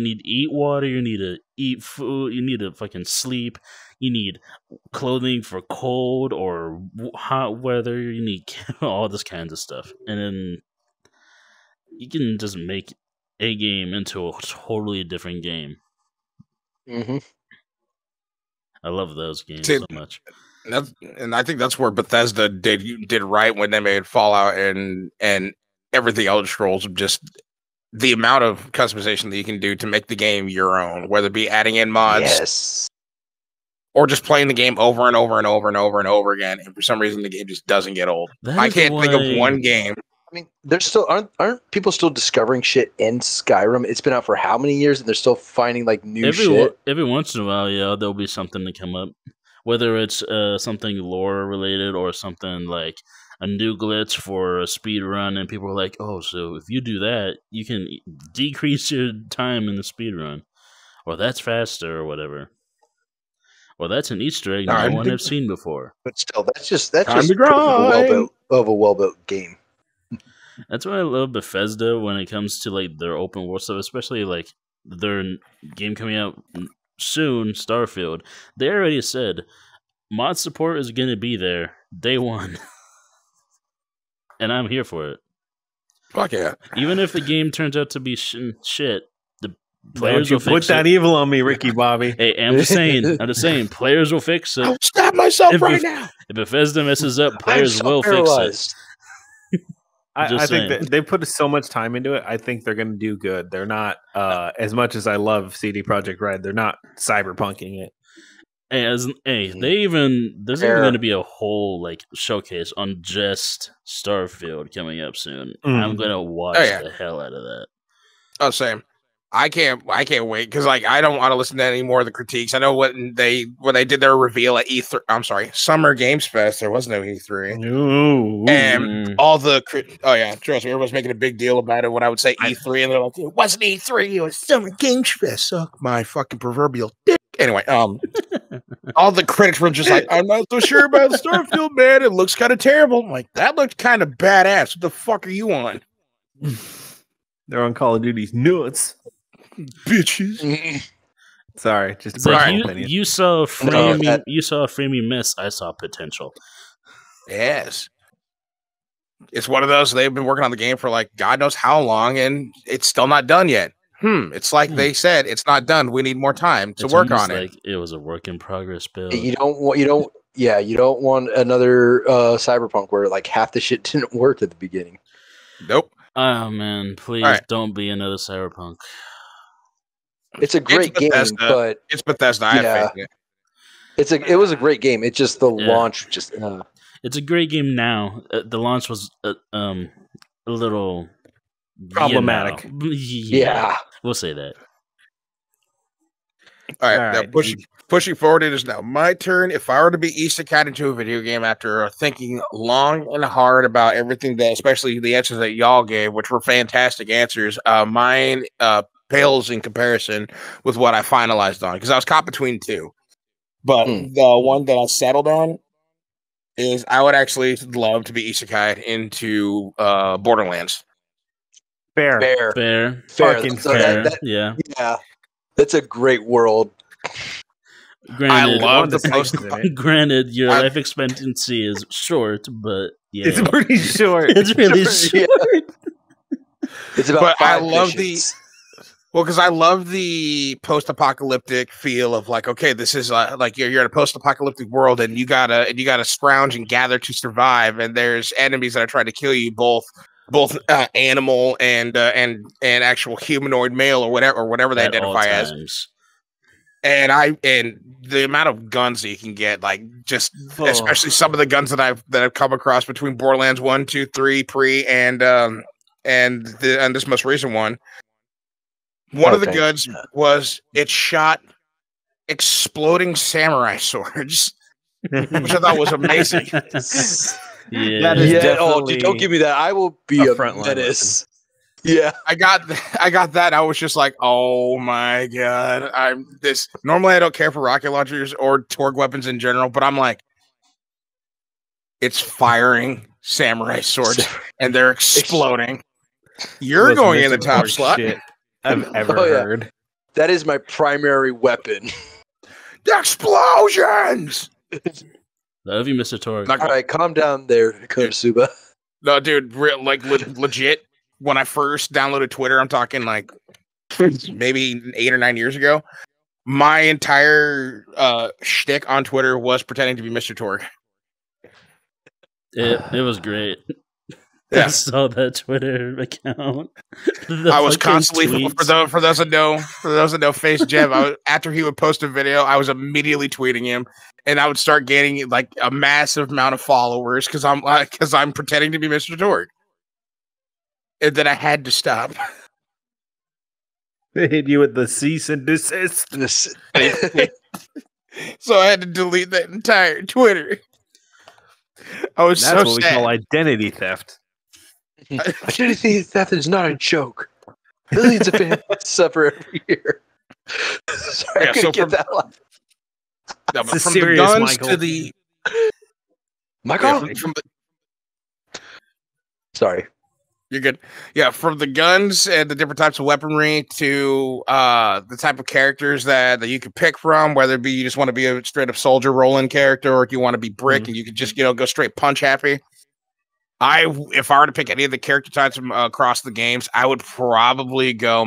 need to eat water, you need to eat food, you need to fucking sleep, you need clothing for cold or hot weather, you need all this kinds of stuff, and then you can just make a game into a totally different game. Mm-hmm. I love those games so much. And I think that's where Bethesda did right when they made Fallout and everything Elder Scrolls. Just the amount of customization that you can do to make the game your own, whether it be adding in mods, or just playing the game over and over and over and over and over again. And for some reason, the game just doesn't get old. I can't think of one game I mean, there's still aren't people still discovering shit in Skyrim? It's been out for how many years, and they're still finding like new shit. Every once in a while, yeah, there'll be something to come up, whether it's something lore related or something like a new glitch for a speed run, and people are like, "Oh, so if you do that, you can decrease your time in the speed run, or that's faster, or whatever." Well, that's an Easter egg no one has seen before. But still, that's just proof Time to of a well-built game. That's why I love Bethesda when it comes to like their open world stuff, especially like their game coming out soon, Starfield. They already said mod support is going to be there day one, and I'm here for it. Fuck yeah! Even if the game turns out to be shit, the players will fix put that it. evil on me, Ricky Bobby. Hey, I'm just saying, players will fix it. I'll stab myself right now. If Bethesda messes up, players will fix it. I think that they put so much time into it. I think they're going to do good. They're not, as much as I love CD Projekt Red, they're not cyberpunking it. There's even going to be a whole like showcase on just Starfield coming up soon. I'm going to watch the hell out of that. Oh, same. I can't wait because like I don't want to listen to any more of the critiques. I know when they did their reveal at E3. I'm sorry, Summer Games Fest. There was no E3. Ooh. And all the trust me, everyone's making a big deal about it. When I would say E3, and they're like, it wasn't E3, it was Summer Games Fest. Suck my fucking proverbial dick. Anyway, all the critics were just like, I'm not so sure about Starfield, man. It looks kind of terrible. I'm like, that looked kind of badass. What the fuck are you on? They're on Call of Duty's nuts. Bitches. Sorry, just it's like you saw a framing miss. I saw potential. Yes, it's one of those. They've been working on the game for like God knows how long, and it's still not done yet. It's like they said it's not done. We need more time to work on it. It was a work in progress build. You don't want another Cyberpunk where like half the shit didn't work at the beginning. Nope. Oh man, please don't be another Cyberpunk. It's a great game, but it's Bethesda. I have faith in it. It was a great game. It's just the launch. It's a great game now. The launch was a little problematic. Yeah, we'll say that. All right. Now pushing forward, it is now my turn. If I were to be isekai'd into a video game after thinking long and hard about everything that, especially the answers that y'all gave, which were fantastic answers, mine pales in comparison with what I finalized on because I was caught between two. But the one that I settled on is I would actually love to be isekai'd into Borderlands. Fair. Fucking fair. Yeah. That's a great world. Granted, I love the Granted, your life expectancy is short, but yeah, it's pretty short. It's really short. It's about. But I love missions. because I love the post-apocalyptic feel of like, okay, this is like you're in a post-apocalyptic world, and you gotta scrounge and gather to survive, and there's enemies that are trying to kill you, both animal and actual humanoid male or whatever they identify as. And the amount of guns that you can get, like especially some of the guns that I've come across between Borderlands 1, 2, 3, pre and this most recent one. One of the guns was it shot exploding samurai swords, which I thought was amazing. That is definitely don't give me that. I will be a menace. Yeah, I got that. I was just like, oh my god! Normally I don't care for rocket launchers or Torgue weapons in general, but I'm like, it's firing samurai swords and they're exploding. You're going in the top slot. I've ever heard. That is my primary weapon. The explosions. Love you, Mr. Torgue. All right, calm down there, Konosuba. No, dude, legit. When I first downloaded Twitter, I'm talking like maybe 8 or 9 years ago. My entire shtick on Twitter was pretending to be Mr. Torgue. It was great. Yeah. I saw that Twitter account. I was constantly for those that know Face Jeff. After he would post a video, I was immediately tweeting him, and I would start gaining like a massive amount of followers because I'm pretending to be Mr. Torgue. and then I had to stop. They hit you with the cease and desist. So I had to delete that entire Twitter. I was That's so what we sad. call identity theft. Identity theft is not a joke. Millions of families suffer every year. Sorry, Yeah, I couldn't so get that line. No, It's but a from serious, the guns Michael. to the Michael? yeah, from the Sorry. you're good. Yeah, from the guns and the different types of weaponry to the type of characters that you could pick from, whether it be you just want to be a straight up soldier rolling character, or if you want to be brick and you could just go straight punch happy. If I were to pick any of the character types across the games, I would probably go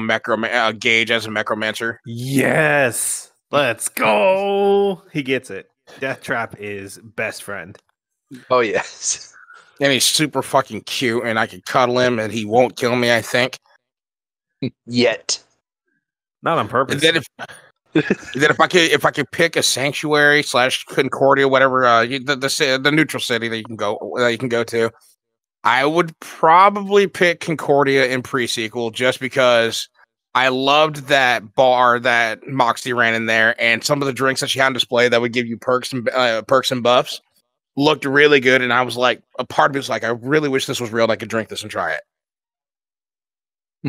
Gage as a Necromancer. Yes. Let's go. He gets it. Death Trap is best friend. Oh, yes. And he's super fucking cute, and I can cuddle him, and he won't kill me, I think. Yet. Not on purpose. And then if I could pick a sanctuary / Concordia, whatever the neutral city that you can go to, I would probably pick Concordia in pre-sequel just because I loved that bar that Moxie ran in there, and some of the drinks that she had on display that would give you perks and buffs looked really good. And I was like, a part of me was like, I really wish this was real and I could drink this and try it.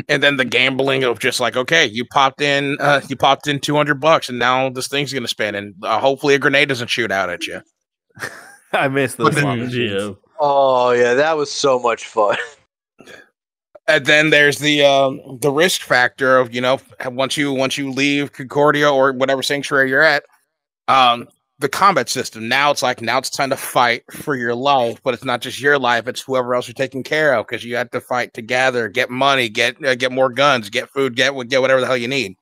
And then the gambling of just like, okay, you popped in $200 and now this thing's gonna spin, and hopefully a grenade doesn't shoot out at you. I miss those slot machines. Yeah. Oh, yeah, that was so much fun. And then there's the risk factor of once you leave Concordia or whatever sanctuary you're at, the combat system. Now it's time to fight for your life, but it's not just your life; it's whoever else you're taking care of, because you have to fight together, get money, get more guns, get food, get whatever the hell you need.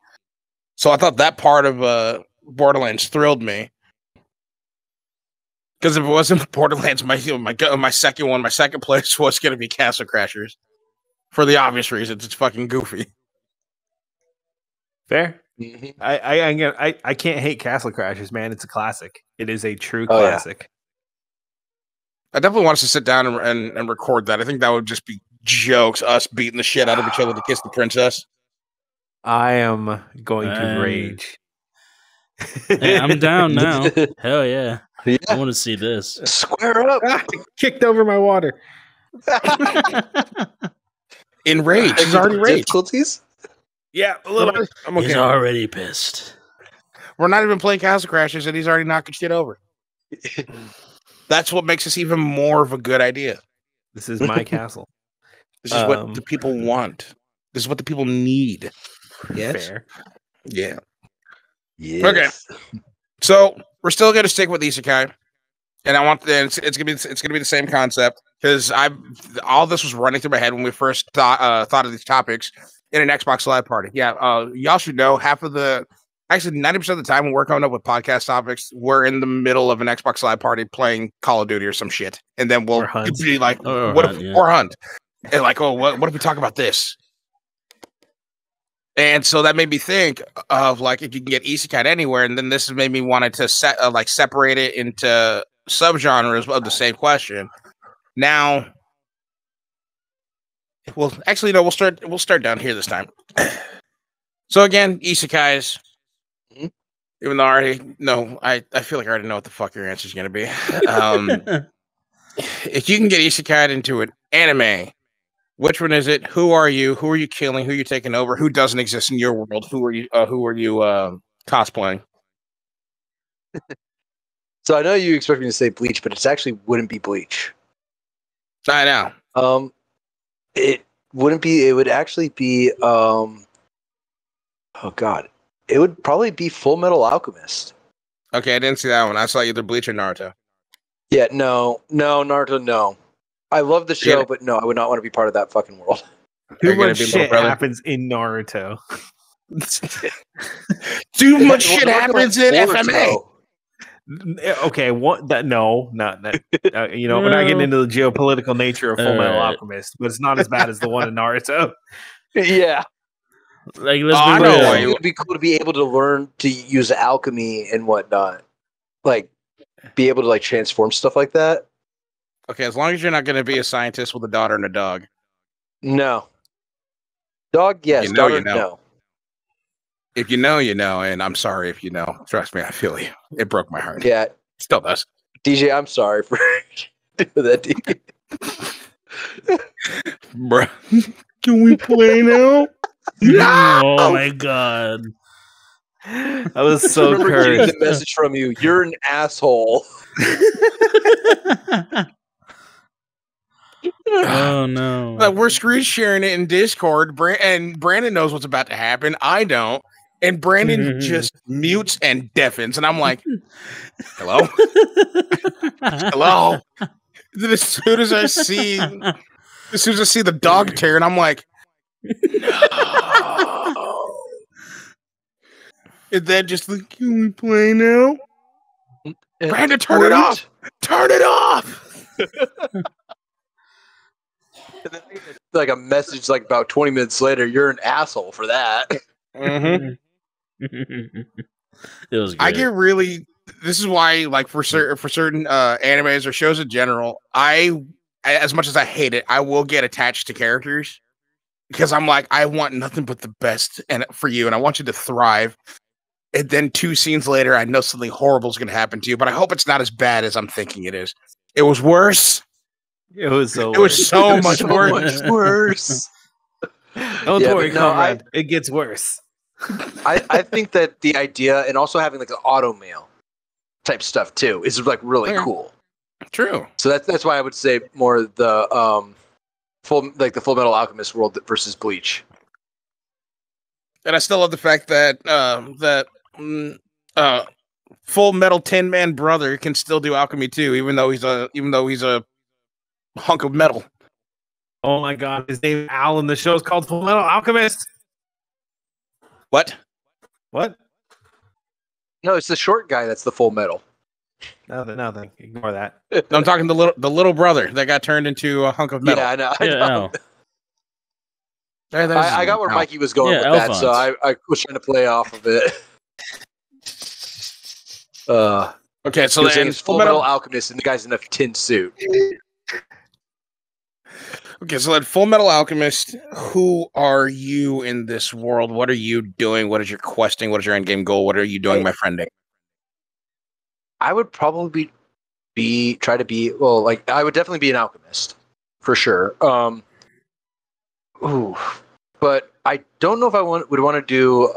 So I thought that part of Borderlands thrilled me, because if it wasn't Borderlands, my second place was going to be Castle Crashers, for the obvious reasons. It's fucking goofy. Fair. Mm-hmm. I can't hate Castle Crashers, man. It's a classic. It is a true classic. I definitely want us to sit down and record that. I think that would just be jokes, us beating the shit out of each other to kiss the princess. I am going to rage. Hey, I'm down now. Hell yeah. Yeah. I want to see this. Square up. Kicked over my water. In rage. He's already raged. Difficulties? Yeah, a little bit. I'm okay. He's already pissed. We're not even playing Castle Crashers, and he's already knocking shit over. That's what makes this even more of a good idea. This is my castle. This is what the people want. This is what the people need. Yes. Fair. Yeah. Yes. Okay. So we're still going to stick with Isekai, and I want it's going to be the same concept, because all this was running through my head when we first thought of these topics in an Xbox Live party. Yeah. Y'all should know 90% of the time when we're coming up with podcast topics, we're in the middle of an Xbox Live party playing Call of Duty or some shit, and then we'll be like, or hunt, and like, oh, what if we talk about this? And so that made me think of like, if you can get Isekai anywhere, and then this has made me wanted to separate it into subgenres of the same question. Now, well, actually, no, we'll start down here this time. So again, Isekais. Even though I feel like I already know what the fuck your answer is going to be. If you can get Isekai into an anime, which one is it? Who are you? Who are you killing? Who are you taking over? Who doesn't exist in your world? Who are you cosplaying? So I know you expect me to say Bleach, but it actually wouldn't be Bleach. I know. It wouldn't be. It would actually be. Oh God. It would probably be Full Metal Alchemist. Okay, I didn't see that one. I saw either Bleach or Naruto. Yeah, no, Naruto, no. I love the show, but no, I would not want to be part of that fucking world. Too much shit happens in Naruto. Too much shit happens in FMA. Okay, what? No, not that. We're not getting into the geopolitical nature of Full Metal Alchemist, but it's not as bad as the one in Naruto. Yeah. Like, let's be real. It would be cool to be able to learn to use alchemy and whatnot, like be able to like transform stuff like that. Okay, as long as you're not going to be a scientist with a daughter and a dog. No. Dog, yes. You know, Daughter, you know. no. If you know, you know, and I'm sorry if you know. Trust me, I feel you. It broke my heart. Yeah. Still does. DJ, I'm sorry for doing that to you. Bruh. Can we play now? Oh my god. I was Just so remember getting cursed. the message from you. You're an asshole. Oh no. Like, we're screen sharing it in Discord, and Brandon knows what's about to happen. I don't. And Brandon just mutes and deafens. And I'm like, hello? Hello? Then as soon as I see the dog tear, and I'm like, no. And then just like, can we play now? Brandon, turn it off! Turn it off! Like a message like about 20 minutes later, you're an asshole for that. Mm-hmm. It was great. I get really. This is why, like for certain animes or shows in general, as much as I hate it, I will get attached to characters because I'm like, I want nothing but the best and for you, and I want you to thrive. And then 2 scenes later, I know something horrible is going to happen to you, but I hope it's not as bad as I'm thinking it is. It was worse. It was so. It was so much worse. worse. Don't Yeah, worry, but no, comrade. It gets worse. I think that the idea and also having like an auto mail type stuff too is like really cool. True. So that's why I would say more the Full Metal Alchemist world versus Bleach. And I still love the fact that Full Metal Tin Man brother can still do alchemy too, even though he's a hunk of metal. Oh my god, his name is Al, and the show's called Full Metal Alchemist. What? What? No, it's the short guy that's the Full Metal. Nothing. Ignore that. I'm talking the little brother that got turned into a hunk of metal. Yeah, I know. I got where Mikey was going with that, so I was trying to play off of it. Okay, so then Full Metal Alchemist, and the guy's in a tin suit. Okay, so then Full Metal Alchemist, who are you in this world? What are you doing? What is your questing? What is your end game goal? What are you doing, my friending? I would probably I would definitely be an alchemist for sure. But I don't know if I would want to do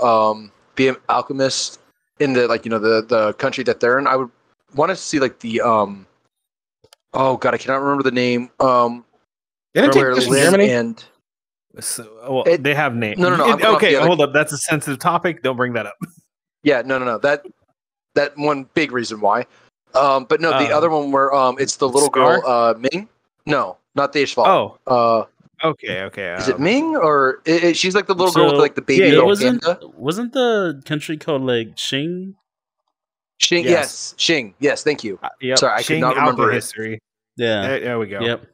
be an alchemist in the the country that they're in. I would want to see like the oh god, I cannot remember the name. Didn't take this in Germany? And So, they have names. No. Okay, hold up. That's a sensitive topic. Don't bring that up. Yeah, no. That one big reason why. But no, the other one where it's the little Scar? girl, Ming. No, not the Ishval. Oh. Okay. Is it Ming or she's like the little girl with like the baby little panda? Wasn't the country called like Xing? Xing, yes, Xing, yes. Thank you. Yep. Sorry, I could not remember history. Yeah, there we go. Yep.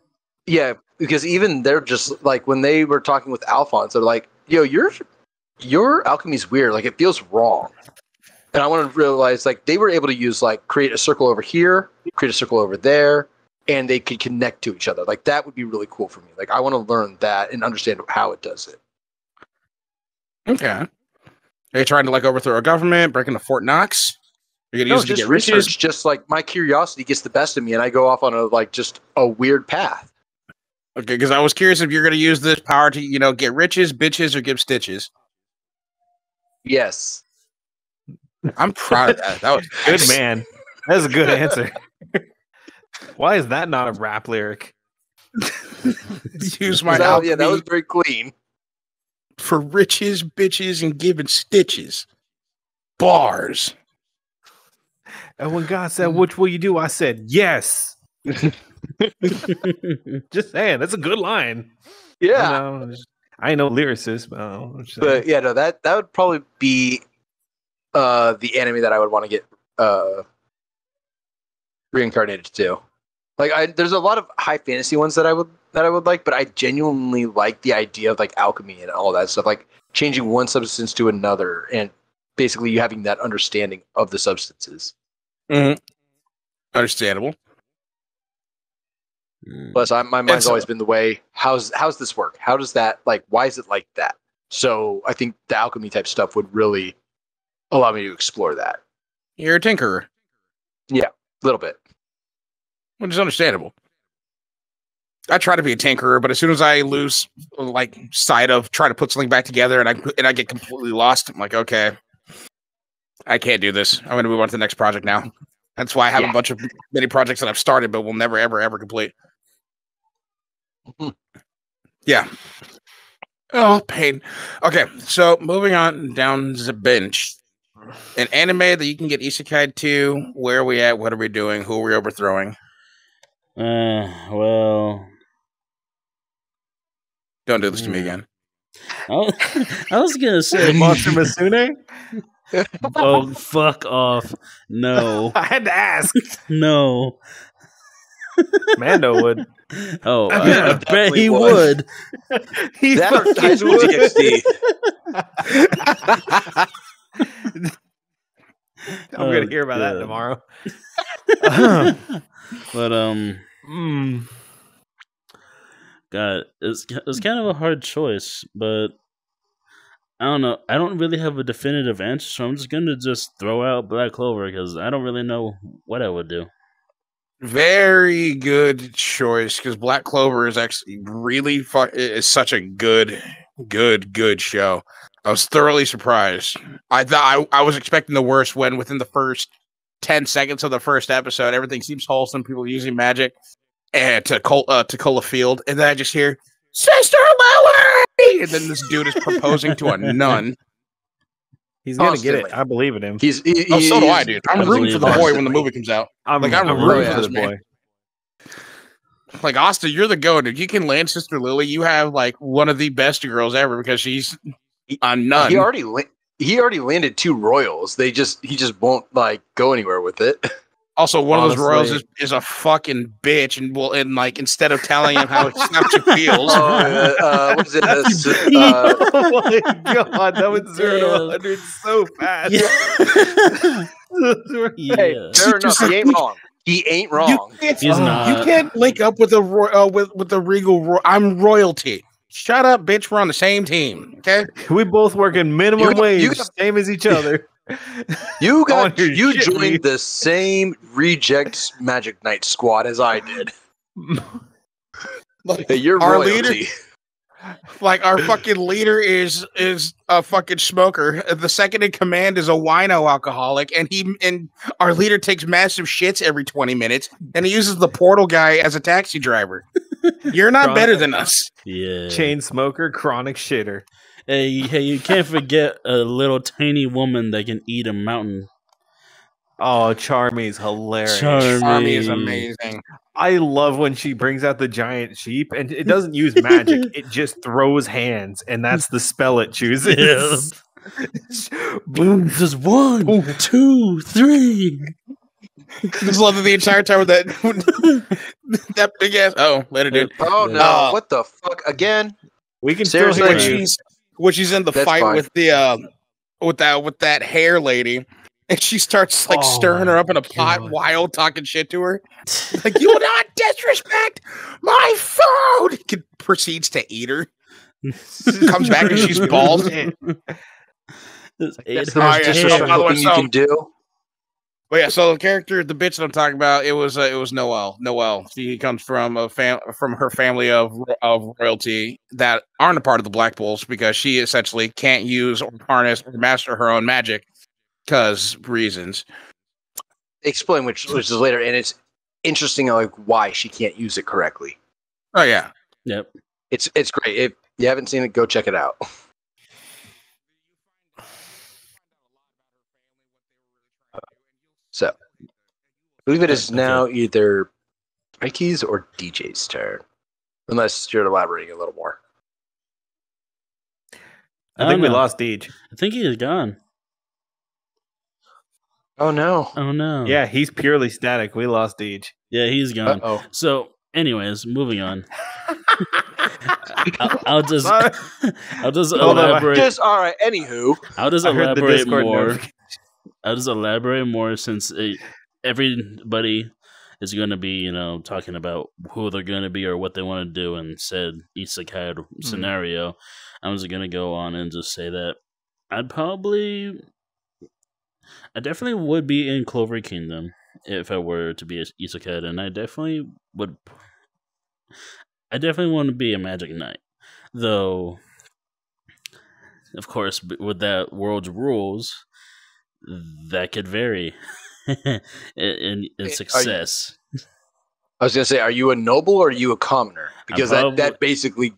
Yeah, because even they're just like when they were talking with Alphonse, they're like, "Yo, your alchemy's weird. Like it feels wrong." And I want to realize like they were able to use like create a circle over here, create a circle over there, and they could connect to each other. Like that would be really cool for me. Like I want to learn that and understand how it does it. Okay. Are you trying to like overthrow a government, break into Fort Knox? You're gonna use it to get riches? Research. Just like my curiosity gets the best of me, and I go off on a weird path. Okay, because I was curious if you're gonna use this power to get riches, bitches, or give stitches. Yes. I'm proud of that. That was good, man. That's a good answer. Why is that not a rap lyric? Use my alchemy. Yeah, that was very clean. For riches, bitches, and giving stitches. Bars. And when God said, "Which will you do?" I said, "Yes." Just saying, that's a good line. Yeah. I ain't no lyricist, but yeah, no, that would probably be the anime that I would want to get reincarnated to. Like there's a lot of high fantasy ones that I would like, but I genuinely like the idea of like alchemy and all that stuff, like changing one substance to another and basically you having that understanding of the substances. Mm-hmm. Understandable. Plus, my mind's always been the way. How's this work? How does that why is it like that? So I think the alchemy type stuff would really allow me to explore that. You're a tinkerer. Yeah, a little bit. Which is understandable. I try to be a tinkerer, but as soon as I lose sight of trying to put something back together and I get completely lost, I'm like, okay, I can't do this. I'm going to move on to the next project now. That's why I have a bunch of many projects that I've started, but will never, ever, ever complete. Yeah. Oh, pain. Okay, so moving on down the bench. An anime that you can get isekai to. Where are we at? What are we doing? Who are we overthrowing? Well, don't do this to me again. I was gonna say Monster Masune. Oh, fuck off! No, I had to ask. No, Mando would. Oh, I bet he would. He That's high school DxD. I'm gonna hear about that tomorrow. But God, it's kind of a hard choice, but I don't know. I don't really have a definitive answer, so I'm just gonna throw out Black Clover because I don't really know what I would do. Very good choice, because Black Clover is actually really is such a good show. I was thoroughly surprised. I thought I was expecting the worst when within the first 10 seconds of the first episode, everything seems wholesome. People using magic and to Cola Field, and then I just hear Sister Lily, and then this dude is proposing to a nun. He's gonna get it. I believe in him. So do I, dude. I'm rooting for the boy when the movie comes out. I'm rooting for this boy. Like, Asta, you're the goat. If you can land Sister Lily, you have one of the best girls ever because she's a nun. He already landed 2 royals. He just won't go anywhere with it. Also, one of those royals is a fucking bitch, and instead of telling him how she feels, what is it? Oh my god, that was 0 to 100 so fast. Hey, fair enough. He ain't wrong. He ain't wrong. He's not. You can't link up with the regal. I'm royalty. Shut up, bitch. We're on the same team. Okay, we both work in minimum wage, same as each other. You joined the same reject Magic Knight squad as I did. Hey, you're our royalty. leader, our fucking leader is a fucking smoker. The second in command is a wino alcoholic, and our leader takes massive shits every 20 minutes, and he uses the portal guy as a taxi driver. You're not better than us. Yeah, chain smoker, chronic shitter. Hey, you can't forget a little tiny woman that can eat a mountain. Oh, Charmy's hilarious. Charmy is amazing. I love when she brings out the giant sheep, and it doesn't use magic. It just throws hands, and that's the spell it chooses. Boom, just 1, 2, 3. Just love the entire time with that big ass. Oh, later, dude. Oh no! What the fuck again? We can still hear when she's in the fight with the with that hair lady, and she starts stirring her up in a pot, wild, talking shit to her. Like, you will not disrespect my food. Proceeds to eat her. Comes back and she's bald. That's the most disrespectful thing you can do. But yeah, so the character, the bitch that I'm talking about, it was Noelle. Noelle. She comes from from her family of royalty that aren't a part of the Black Bulls because she essentially can't use or harness or master her own magic because reasons. Explain which is later, and it's interesting why she can't use it correctly. Oh yeah, yep. It's great. If you haven't seen it, go check it out. So, I believe it is now either Mikey's or DJ's turn, unless you're elaborating a little more. I think we lost Deej. I think he is gone. Oh no! Oh no! Yeah, he's purely static. We lost Deej. Yeah, he's gone. Uh-oh. So, anyways, moving on. I'll just elaborate. All right. Anywho, I'll just elaborate more. I'll just elaborate more since everybody is going to be, talking about who they're going to be or what they want to do in said Isekai scenario, I'm just going to go on and just say that I definitely would be in Clover Kingdom if I were to be an Isekai, and I definitely want to be a Magic Knight. Though, of course, with that world's rules, that could vary in success. I was going to say, are you a noble or are you a commoner? Because that basically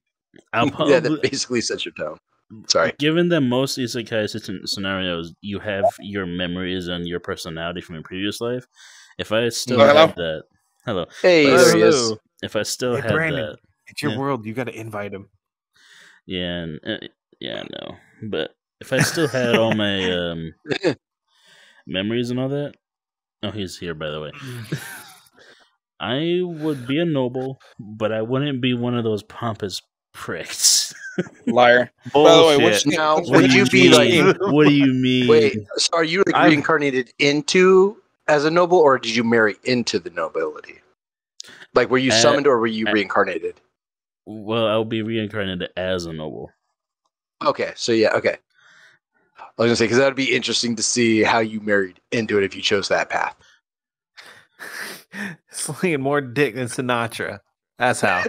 that basically sets your tone. Sorry. Given that most isekai scenarios, you have your memories and your personality from your previous life. If I still have that, hello. Hey, there he is. If I still had Brandon, that, it's your world. You got to invite him. Yeah, no. But if I still had all my memories and all that, oh, he's here by the way. I would be a noble, but I wouldn't be one of those pompous pricks. Liar. Bullshit. By the way, now, would you be like? What do you mean? Wait, so are you like reincarnated into as a noble, or did you marry into the nobility? Like, were you summoned, or were you reincarnated? Well, I'll be reincarnated as a noble. Okay, so yeah, okay. I was gonna say because that would be interesting to see how you married into it if you chose that path. Slinging more dick than Sinatra. That's how.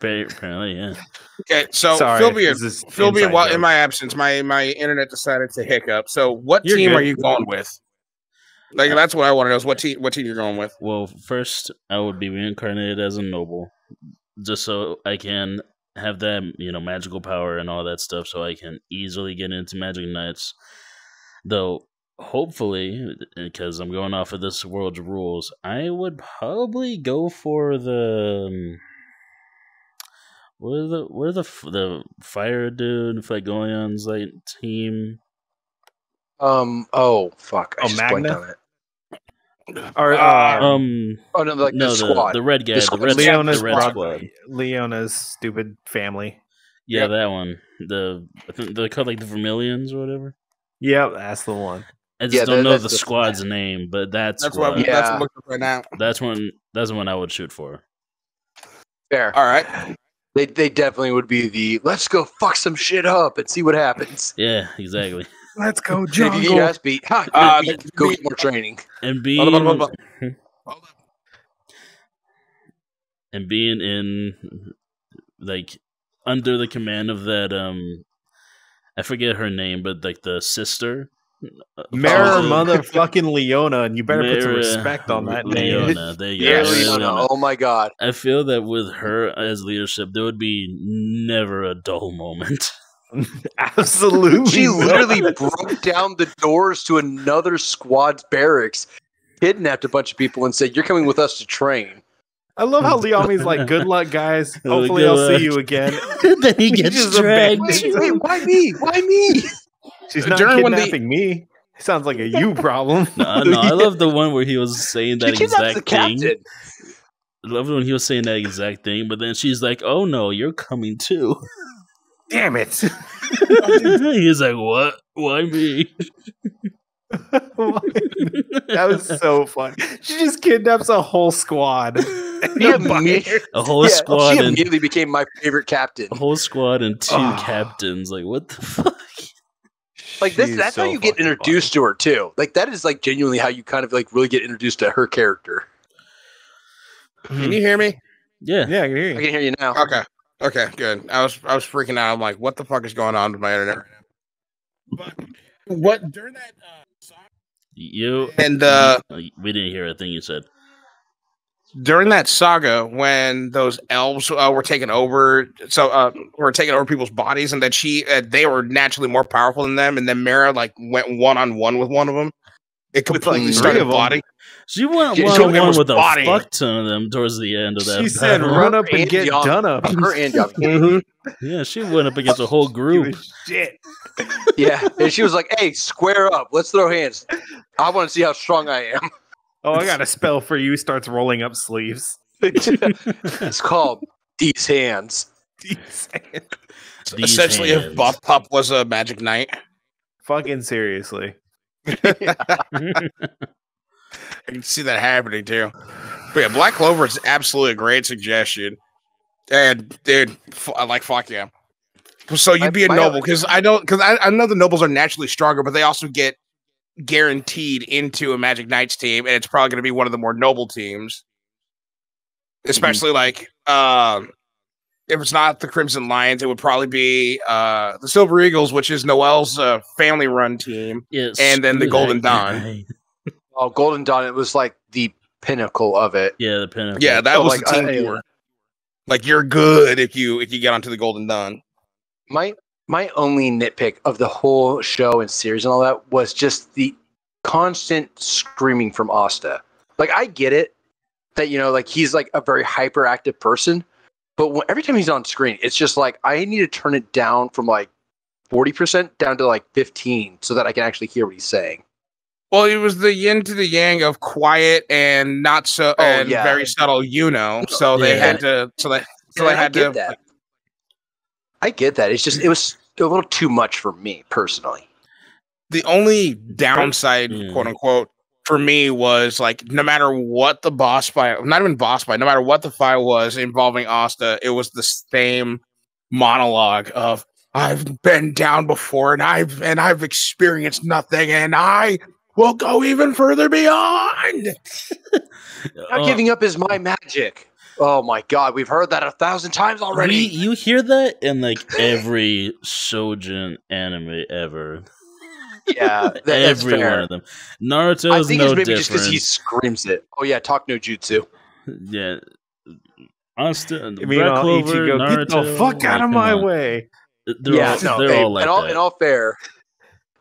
Apparently, yeah. Okay, so fill me in while in my absence. My internet decided to hiccup. So, what team are you going with? Like, that's what I want to know. Is what team you're going with? Well, first I would be reincarnated as a noble, just so I can have that magical power and all that stuff, so I can easily get into Magic Knights. Though, hopefully, because I'm going off of this world's rules, I would probably go for the. What are the fire dude Flagoyon's like team? Oh fuck! I just Magna? blanked on it. Or oh no, like the squad, the red guy, the red squad, Leona's stupid family. Yeah, yep. That one. I think they're called like the Vermilions or whatever. Yep, that's the one. I just don't know the squad's name, but that's what I'm looking up right now. That's one I would shoot for. Fair. All right. They definitely would be the let's go fuck some shit up and see what happens. Yeah, exactly. Let's go jungle. If you get ass beat, go get more training. And being in like under the command of that I forget her name, but like the sister. Mara motherfucking Leona, and you better put some respect on that name. Leona, there you go. Leona. Oh my god. I feel that with her as leadership, there would be never a dull moment. Absolutely. She literally broke down the doors to another squad's barracks, kidnapped a bunch of people, and said, "You're coming with us to train." I love how Liami's like, "Good luck, guys. Hopefully, I'll see you again." Then he gets dragged. Wait, why me? Why me? She's not kidnapping me. Sounds like a you problem. No, I love the one where he was saying that exact thing. I love when he was saying that exact thing, but then she's like, "Oh no, you're coming too." Damn it! He's like, "What? Why me?" That was so fun. She just kidnaps a whole squad. A whole squad. She immediately became my favorite captain. A whole squad and two captains. Like, what the fuck? Like that's how you get introduced to her too. Like that is like genuinely how you kind of like really get introduced to her character. Can you hear me? Yeah, I can hear you. I can hear you now. Okay, good. I was freaking out. I'm like, what the fuck is going on with my internet? But what during that we didn't hear a thing you said. During that saga, when those elves were taking over, were taking over people's bodies, and that they were naturally more powerful than them, and then Mara like went 1-on-1 with one of them. It completely started plotting. She went 1-on-1 with a fuck ton of them towards the end of that. She said, "Run up and get done up." Her and Yami. Yeah, she went up against a whole group. Shit. Yeah, and she was like, "Hey, square up. Let's throw hands. I want to see how strong I am." Oh, I got a spell for you. Starts rolling up sleeves. It's called These Hands. Essentially, if Buff Pup was a Magic Knight. Fucking seriously. I can see that happening too. But yeah, Black Clover is absolutely a great suggestion. And dude, like fuck yeah. So you'd be a noble because I know the nobles are naturally stronger, but they also get guaranteed into a Magic Knights team, and it's probably going to be one of the more noble teams. Especially like if it's not the Crimson Lions, it would probably be the Silver Eagles, which is Noel's family-run team, and then the Golden Dawn. Oh, Golden Dawn! It was like the pinnacle of it. Yeah, the pinnacle. Yeah, that was the team you were. Like you're good if you get onto the Golden Dawn. My only nitpick of the whole show and series and all that was just the constant screaming from Asta. Like I get it that like he's like a very hyperactive person. But every time he's on screen, it's just like I need to turn it down from like 40% down to like 15 so that I can actually hear what he's saying. Well, it was the yin to the yang of quiet and not so very subtle, So they had to. So they had to. That. I get that. It's just it was a little too much for me personally. The only downside, quote unquote, for me was like no matter what the boss fight, not even boss fight, no matter what the fight was involving Asta, it was the same monologue of I've been down before and I've experienced nothing and I will go even further beyond. Not giving up is my magic. Oh my god, we've heard that 1,000 times already. You hear that in like every shoujin anime ever. Yeah, every one of them. Naruto is no different. Just because he screams it. Oh yeah, talk no jutsu. Yeah, honestly, Black Clover, Ichigo, get the fuck out of my way. They're all like that.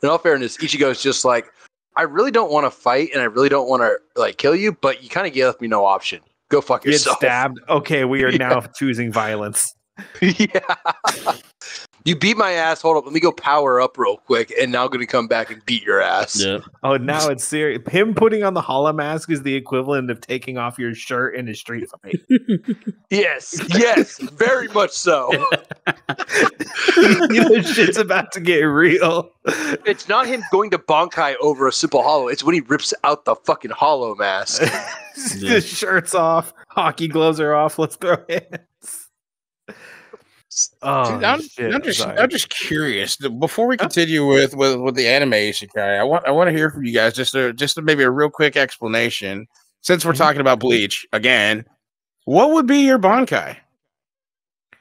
In all fairness, Ichigo's just like, I really don't want to fight and I really don't want to like kill you, but you kind of gave me no option. Go fuck yourself. Get stabbed. Okay, we are now choosing violence. Yeah. You beat my ass. Hold up. Let me go power up real quick. And now I'm going to come back and beat your ass. Yeah. Oh, now it's serious. Him putting on the hollow mask is the equivalent of taking off your shirt in a street fight. Yes, very much so. Shit's about to get real. It's not him going to Bankai over a simple hollow. It's when he rips out the fucking hollow mask. The shirt's off. Hockey gloves are off. Let's throw hands. Oh, dude, I'm just curious. Before we continue with the anime isekai, I want to hear from you guys just maybe a real quick explanation. Since we're talking about Bleach again, what would be your Bankai?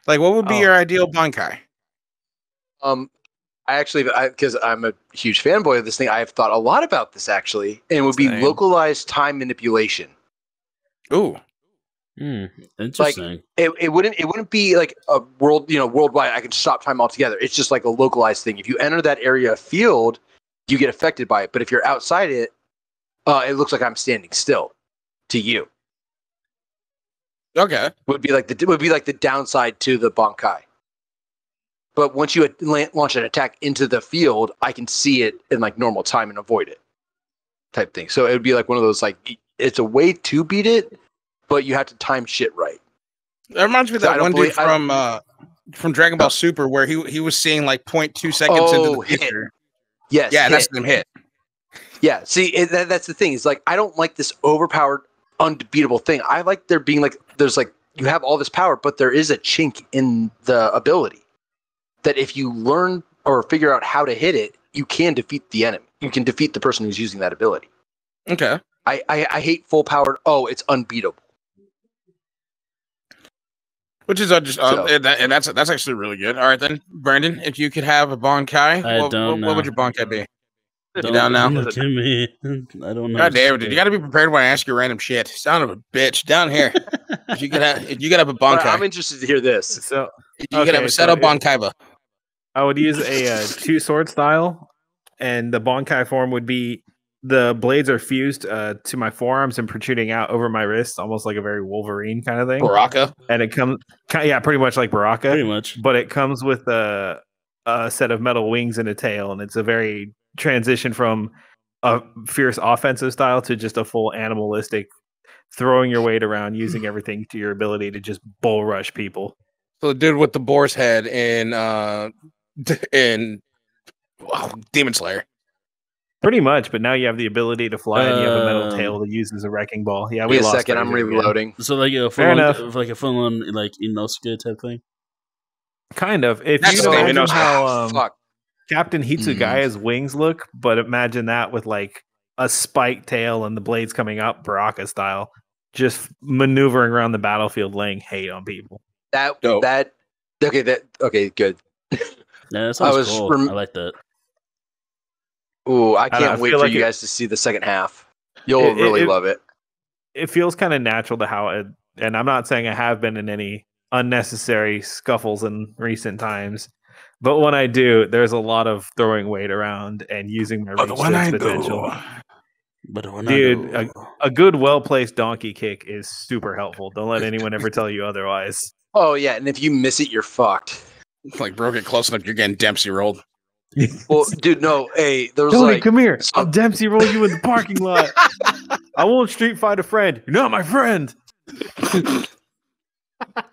Like, what would be your ideal Bankai? Because I'm a huge fanboy of this thing, I have thought a lot about this actually, and it would be localized time manipulation. Ooh. Interesting. Like it wouldn't be like a worldwide. I can stop time altogether. It's just like a localized thing. If you enter that area of field, you get affected by it. But if you're outside it, it looks like I'm standing still to you. Okay, would be like the downside to the Bankai. But once you launch an attack into the field, I can see it in like normal time and avoid it, type thing. So it would be like one of those like it's a way to beat it, but you have to time shit right. That reminds me of that one dude from Dragon Ball Super where he was seeing like 0.2 seconds into the future. Yes. Yeah, that's them hit. Yeah, see, that's the thing. Is like I don't like this overpowered, unbeatable thing. I like there being like there's like you have all this power, but there is a chink in the ability that if you learn or figure out how to hit it, you can defeat the enemy. You can defeat the person who's using that ability. Okay. I hate full powered. Oh, it's unbeatable. Which is that's actually really good. All right, then, Brandon, if you could have a Bankai, what would your Bankai be? You don't know? Look at me. I don't know. God damn it, dude. You got to be prepared when I ask you random shit. Son of a bitch. Down here. if you could have a Bankai. I'm interested to hear this. So you could have a set of Bankaiba. I would use a two-sword style, and the Bankai form would be the blades are fused to my forearms and protruding out over my wrist, almost like a very Wolverine kind of thing. Baraka. And it comes, pretty much like Baraka. Pretty much. But it comes with a set of metal wings and a tail, and it's a very transition from a fierce offensive style to just a full animalistic, throwing your weight around, using everything to your ability to just bull rush people. So the dude with the boar's head in Demon Slayer. Pretty much, but now you have the ability to fly and you have a metal tail to use as a wrecking ball. Yeah, we Wait a lost. second, I'm reloading. So like a Fair enough. like a full on like Inosuke type thing. Kind of. If That's you the imagine name, how Fuck. Captain Hitsugai's wings look, but imagine that with like a spiked tail and the blades coming out Baraka style, just maneuvering around the battlefield, laying hate on people. Okay, good. Yeah, that sounds cool. I like that. Ooh, I can't wait for like you guys to see the second half. You'll really love it. It feels kind of natural to how it, and I'm not saying I have been in any unnecessary scuffles in recent times, but when I do, there's a lot of throwing weight around and using my reach to its potential. Dude, a good, well-placed donkey kick is super helpful. Don't let anyone ever tell you otherwise. Oh, yeah, and if you miss it, you're fucked. Like, bro, get close enough, you're getting Dempsey rolled. Well, dude, no, hey, there was Tony, come here. I'll Dempsey roll you in the parking lot. I won't street fight a friend. You're not my friend.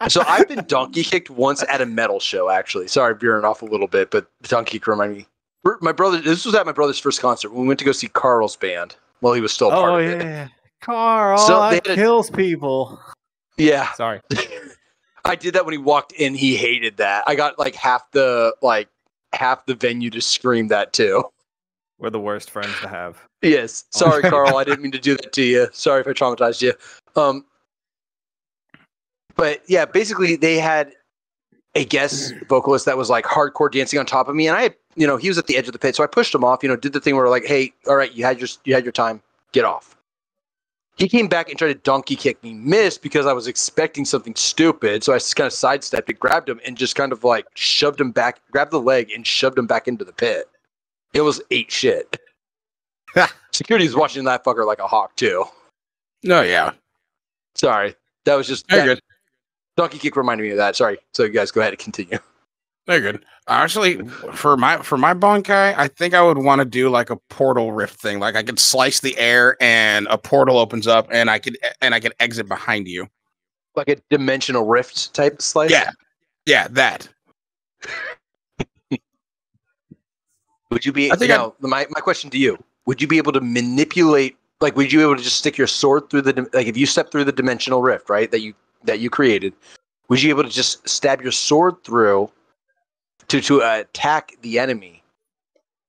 So I've been donkey kicked once at a metal show, actually. Sorry, veering off a little bit, but donkey kick reminded me. My brother, this was at my brother's first concert. We went to go see Carl's band while he was still part of it. Yeah. Carl, So that kills people. Yeah. Sorry. I did that when he walked in. He hated that. I got like half the venue to scream that too. We're the worst friends to have. Yes. Sorry, Carl. I didn't mean to do that to you. Sorry if I traumatized you. But yeah, basically they had a guest vocalist that was like hardcore dancing on top of me, and I had, he was at the edge of the pit, so I pushed him off. Did the thing where like, hey, all right, you had your time, get off. He came back and tried to donkey kick me, missed because I was expecting something stupid, so I just kind of sidestepped it, grabbed him, and just kind of like shoved him back, grabbed the leg and shoved him back into the pit. It was ate shit. Security was watching that fucker like a hawk too. No, yeah. Sorry, that was just Very good. Donkey kick reminded me of that. Sorry. So you guys go ahead and continue. Very good. Actually, for my Bankai, I think I would want to do like a portal rift thing. Like I could slice the air and a portal opens up and I could exit behind you. Like a dimensional rift type slice? Yeah. Yeah, that. Would you be my question to you, would you be able to manipulate, like would you be able to just stick your sword through like if you step through the dimensional rift, right? That you created, would you be able to just stab your sword through to attack the enemy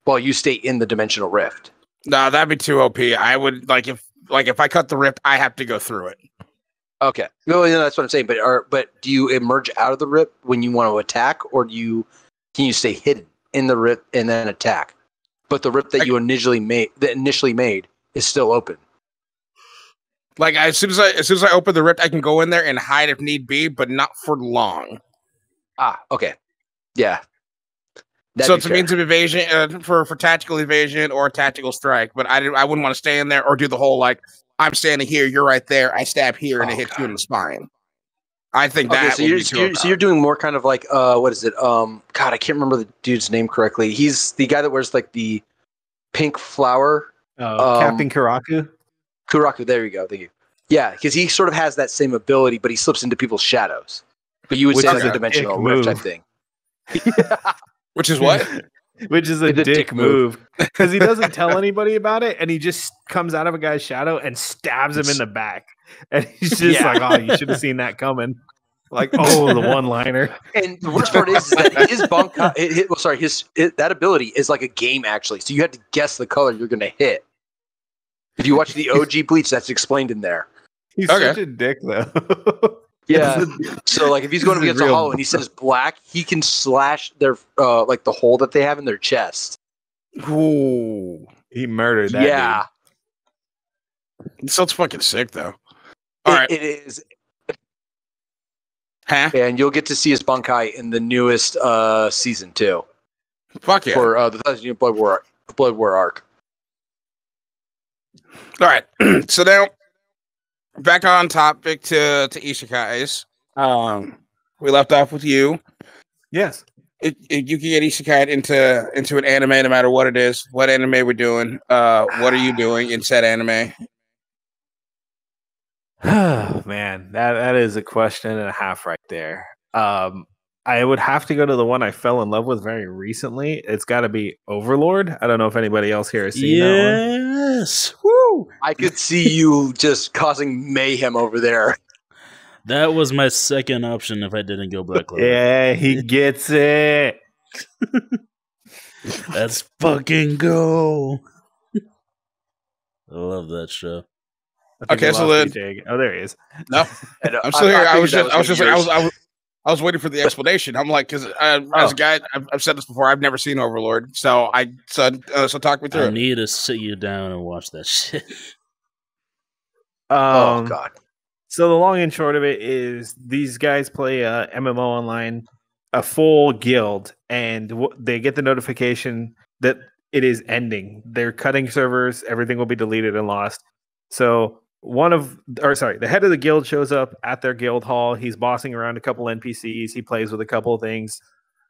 while you stay in the dimensional rift? No, that'd be too OP. I would if I cut the rift, I have to go through it. Okay. No, that's what I'm saying. But do you emerge out of the rift when you want to attack, or can you stay hidden in the rift and then attack? But the rift that you initially made is still open. Like as soon as I open the rift, I can go in there and hide if need be, but not for long. Ah, okay, yeah. So it's a means of evasion for tactical evasion or tactical strike. But I wouldn't want to stay in there or do the whole like I'm standing here, you're right there, I stab here and it hits you in the spine. I think that. So you're doing more kind of like what is it? God, I can't remember the dude's name correctly. He's the guy that wears like the pink flower. Captain Kuraku. Kuraku, there you go. Thank you. Yeah, because he sort of has that same ability, but he slips into people's shadows. But you would say like a dimensional rift type thing. Which is what? Which is a dick move. Because he doesn't tell anybody about it, and he just comes out of a guy's shadow and stabs him in the back. And he's just like, oh, you should have seen that coming. Like, oh, the one-liner. And the worst part is that his Bankai, that ability is like a game, actually. So you have to guess the color you're going to hit. If you watch the OG Bleach, that's explained in there. He's such a dick, though. Yeah. So, like, if he's going against a hollow and he says black, he can slash their like the hole that they have in their chest. Ooh, he murdered that. Yeah. Dude. It sounds fucking sick, though. All right, it is. Huh? And you'll get to see his Bankai in the newest season too. Fuck yeah! For the 1000 Blood War arc. All right, so now back on topic to isekais. We left off with you. Yes, you can get isekai into an anime no matter what it is. What anime we're doing? What are you doing in said anime? Oh man, that is a question and a half right there. I would have to go to the one I fell in love with very recently. It's got to be Overlord. I don't know if anybody else here has seen that one. Yes. Woo! I could see you just causing mayhem over there. That was my second option if I didn't go Black Clover. Yeah, he gets it. Let's fucking go. I love that show. Okay, so then, oh, there he is. No, I'm still here. I was waiting for the explanation. I'm like, because as a guy, I've said this before. I've never seen Overlord, so so talk me through. I need to sit you down and watch that shit. Oh God. So the long and short of it is these guys play MMO online, a full guild, and they get the notification that it is ending. They're cutting servers. Everything will be deleted and lost. So the head of the guild shows up at their guild hall. He's bossing around a couple NPCs. He plays with a couple of things,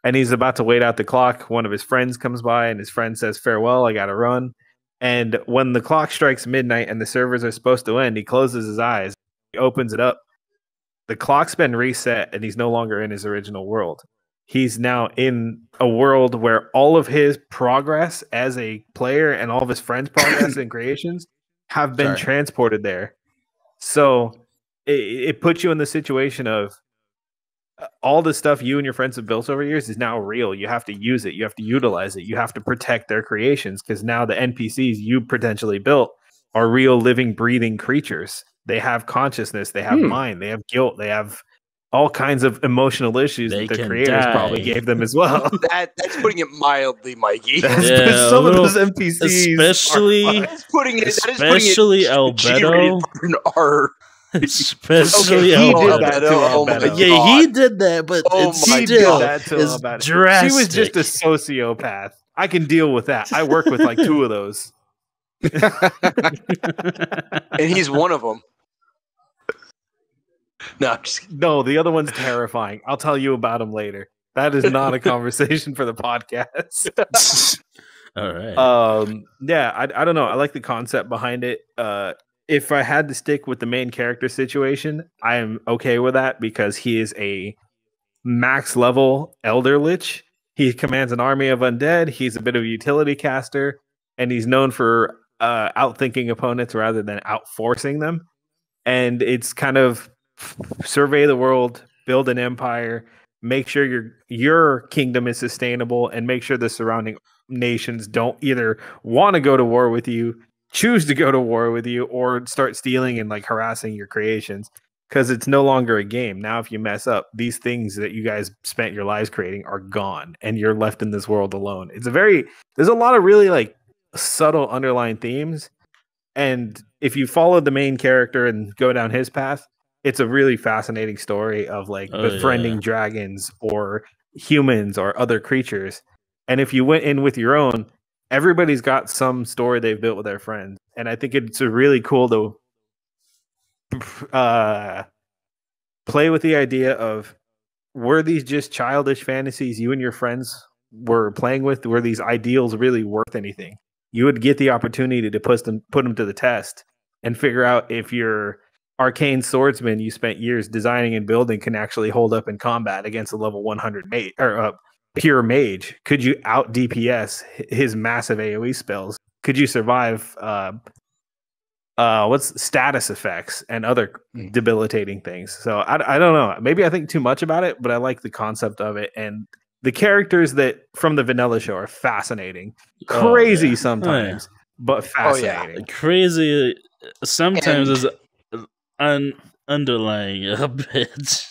and he's about to wait out the clock. One of his friends comes by, and his friend says, "Farewell, I got to run." And when the clock strikes midnight and the servers are supposed to end, he closes his eyes. He opens it up. The clock's been reset, and he's no longer in his original world. He's now in a world where all of his progress as a player and all of his friends' progress and creations have been transported there. So it puts you in the situation of all the stuff you and your friends have built over years is now real. You have to use it. You have to utilize it. You have to protect their creations because now the NPCs you potentially built are real, living, breathing creatures. They have consciousness. They have mind. They have guilt. They have all kinds of emotional issues that the creators probably gave them as well. That's putting it mildly, Mikey. Some of those NPCs, especially Albedo. Especially Albedo. Yeah, he did that, but it's still drastic. She was just a sociopath. I can deal with that. I work with like 2 of those. And he's one of them. No, the other one's terrifying. I'll tell you about him later. That is not a conversation for the podcast. All right. Yeah, I don't know. I like the concept behind it. If I had to stick with the main character situation, I am okay with that because he is a max level Elder Lich. He commands an army of undead. He's a bit of a utility caster, and he's known for outthinking opponents rather than outforcing them. And it's kind of survey the world, build an empire, make sure your kingdom is sustainable, and make sure the surrounding nations don't either want to go to war with you, choose to go to war with you, or start stealing and like harassing your creations. Because it's no longer a game. Now, if you mess up, these things that you guys spent your lives creating are gone, and you're left in this world alone. There's a lot of really like subtle underlying themes. And if you follow the main character and go down his path, it's a really fascinating story of like befriending dragons or humans or other creatures. And if you went in with your own, everybody's got some story they've built with their friends. And I think it's really cool to play with the idea of, were these just childish fantasies you and your friends were playing with? Were these ideals really worth anything? You would get the opportunity to put them to the test and figure out if your arcane swordsman you spent years designing and building can actually hold up in combat against a level 100 mage or pure mage. Could you out DPS his massive AoE spells? Could you survive what's status effects and other debilitating things? So I don't know. Maybe I think too much about it, but I like the concept of it. And the characters that from the vanilla show are fascinating. Crazy sometimes, but fascinating. Crazy sometimes is underlying a bit.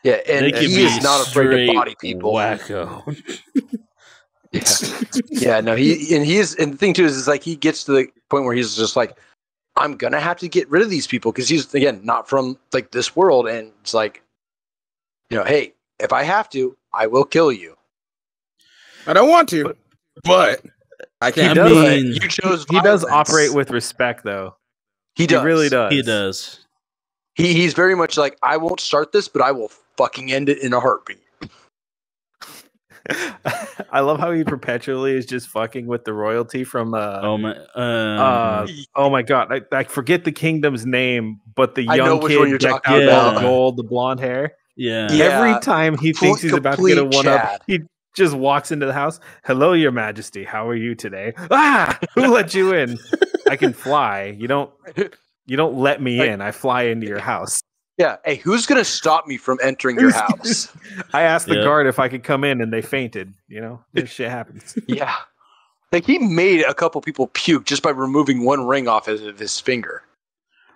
Yeah, and he is not afraid to body people. Wacko. Yeah, no, and the thing too is like he gets to the point where he's just like, I'm gonna have to get rid of these people because he's again not from like this world, and it's like, hey, if I have to, I will kill you. I don't want to, but I can't. You chose violence. He does operate with respect, though. He does. He really does. He does. He's very much like, I won't start this, but I will fucking end it in a heartbeat. I love how he perpetually is just fucking with the royalty from oh my god, I forget the kingdom's name, but the young kid decked out all gold, the blonde hair. Yeah. Every time he thinks he's about to get a Complete 1-up, Chad. he just walks into the house. Hello, Your Majesty. How are you today? Ah, who let you in? I can fly. You don't let me in. I fly into your house. Yeah. Hey, who's gonna stop me from entering your house? I asked the Yep. guard if I could come in, and they fainted. You know, this shit happens. Yeah. Like he made a couple people puke just by removing one ring off of his finger.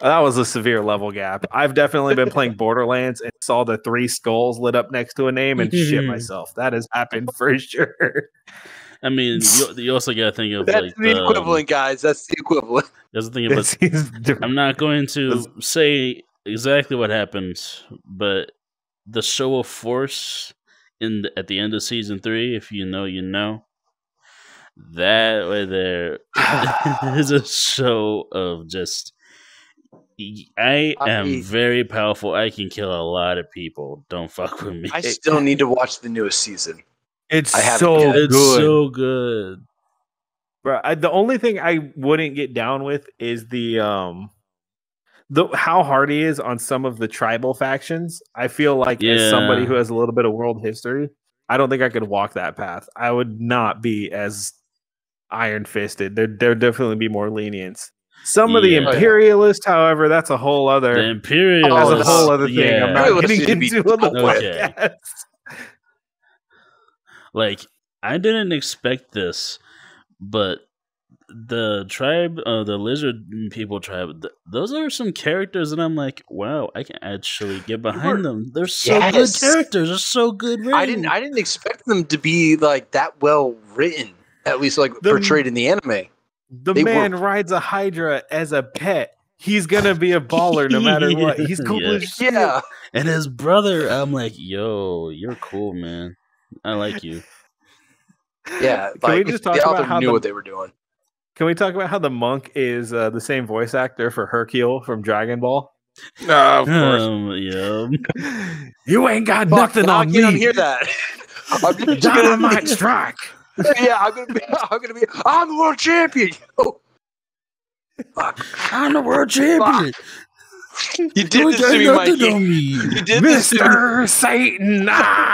That was a severe level gap. I've definitely been playing Borderlands and saw the 3 skulls lit up next to a name and shit myself. That has happened for sure. I mean, you also got to think of That's like the equivalent, guys. That's the equivalent. There's the thing about. I'm not going to say exactly what happens, but the show of force at the end of season 3, if you know, you know. That way there is a show of just I am very powerful. I can kill a lot of people. Don't fuck with me. I still need to watch the newest season. It's so good. Bro, the only thing I wouldn't get down with is the how hard he is on some of the tribal factions. I feel like as somebody who has a little bit of world history, I don't think I could walk that path. I would not be as iron fisted. There'd definitely be more lenience. Some of the imperialists, however, that's a whole other. The imperialists, that's a whole other thing. I'm not getting into on the podcast. Like, I didn't expect this, but the tribe, the lizard people tribe, those are some characters that I'm like, wow, I can actually get behind them. They're so good characters. They're so good written. I didn't expect them to be like that well written. At least like portrayed in the anime. The man rides a Hydra as a pet. He's gonna be a baller no matter what. He's cool as shit. Yeah. And his brother, I'm like, yo, you're cool, man. I like you. Yeah. Can we just talk about how what they were doing? Can we talk about how the monk is the same voice actor for Hercule from Dragon Ball? No, of course. Yeah. You ain't got nothing on me. I can't hear that. I'm Dynamite strike. Yeah, I'm gonna be. I'm the world champion. Fuck. I'm the world champion. You did this to me, Mikey. You did Mr. Satan.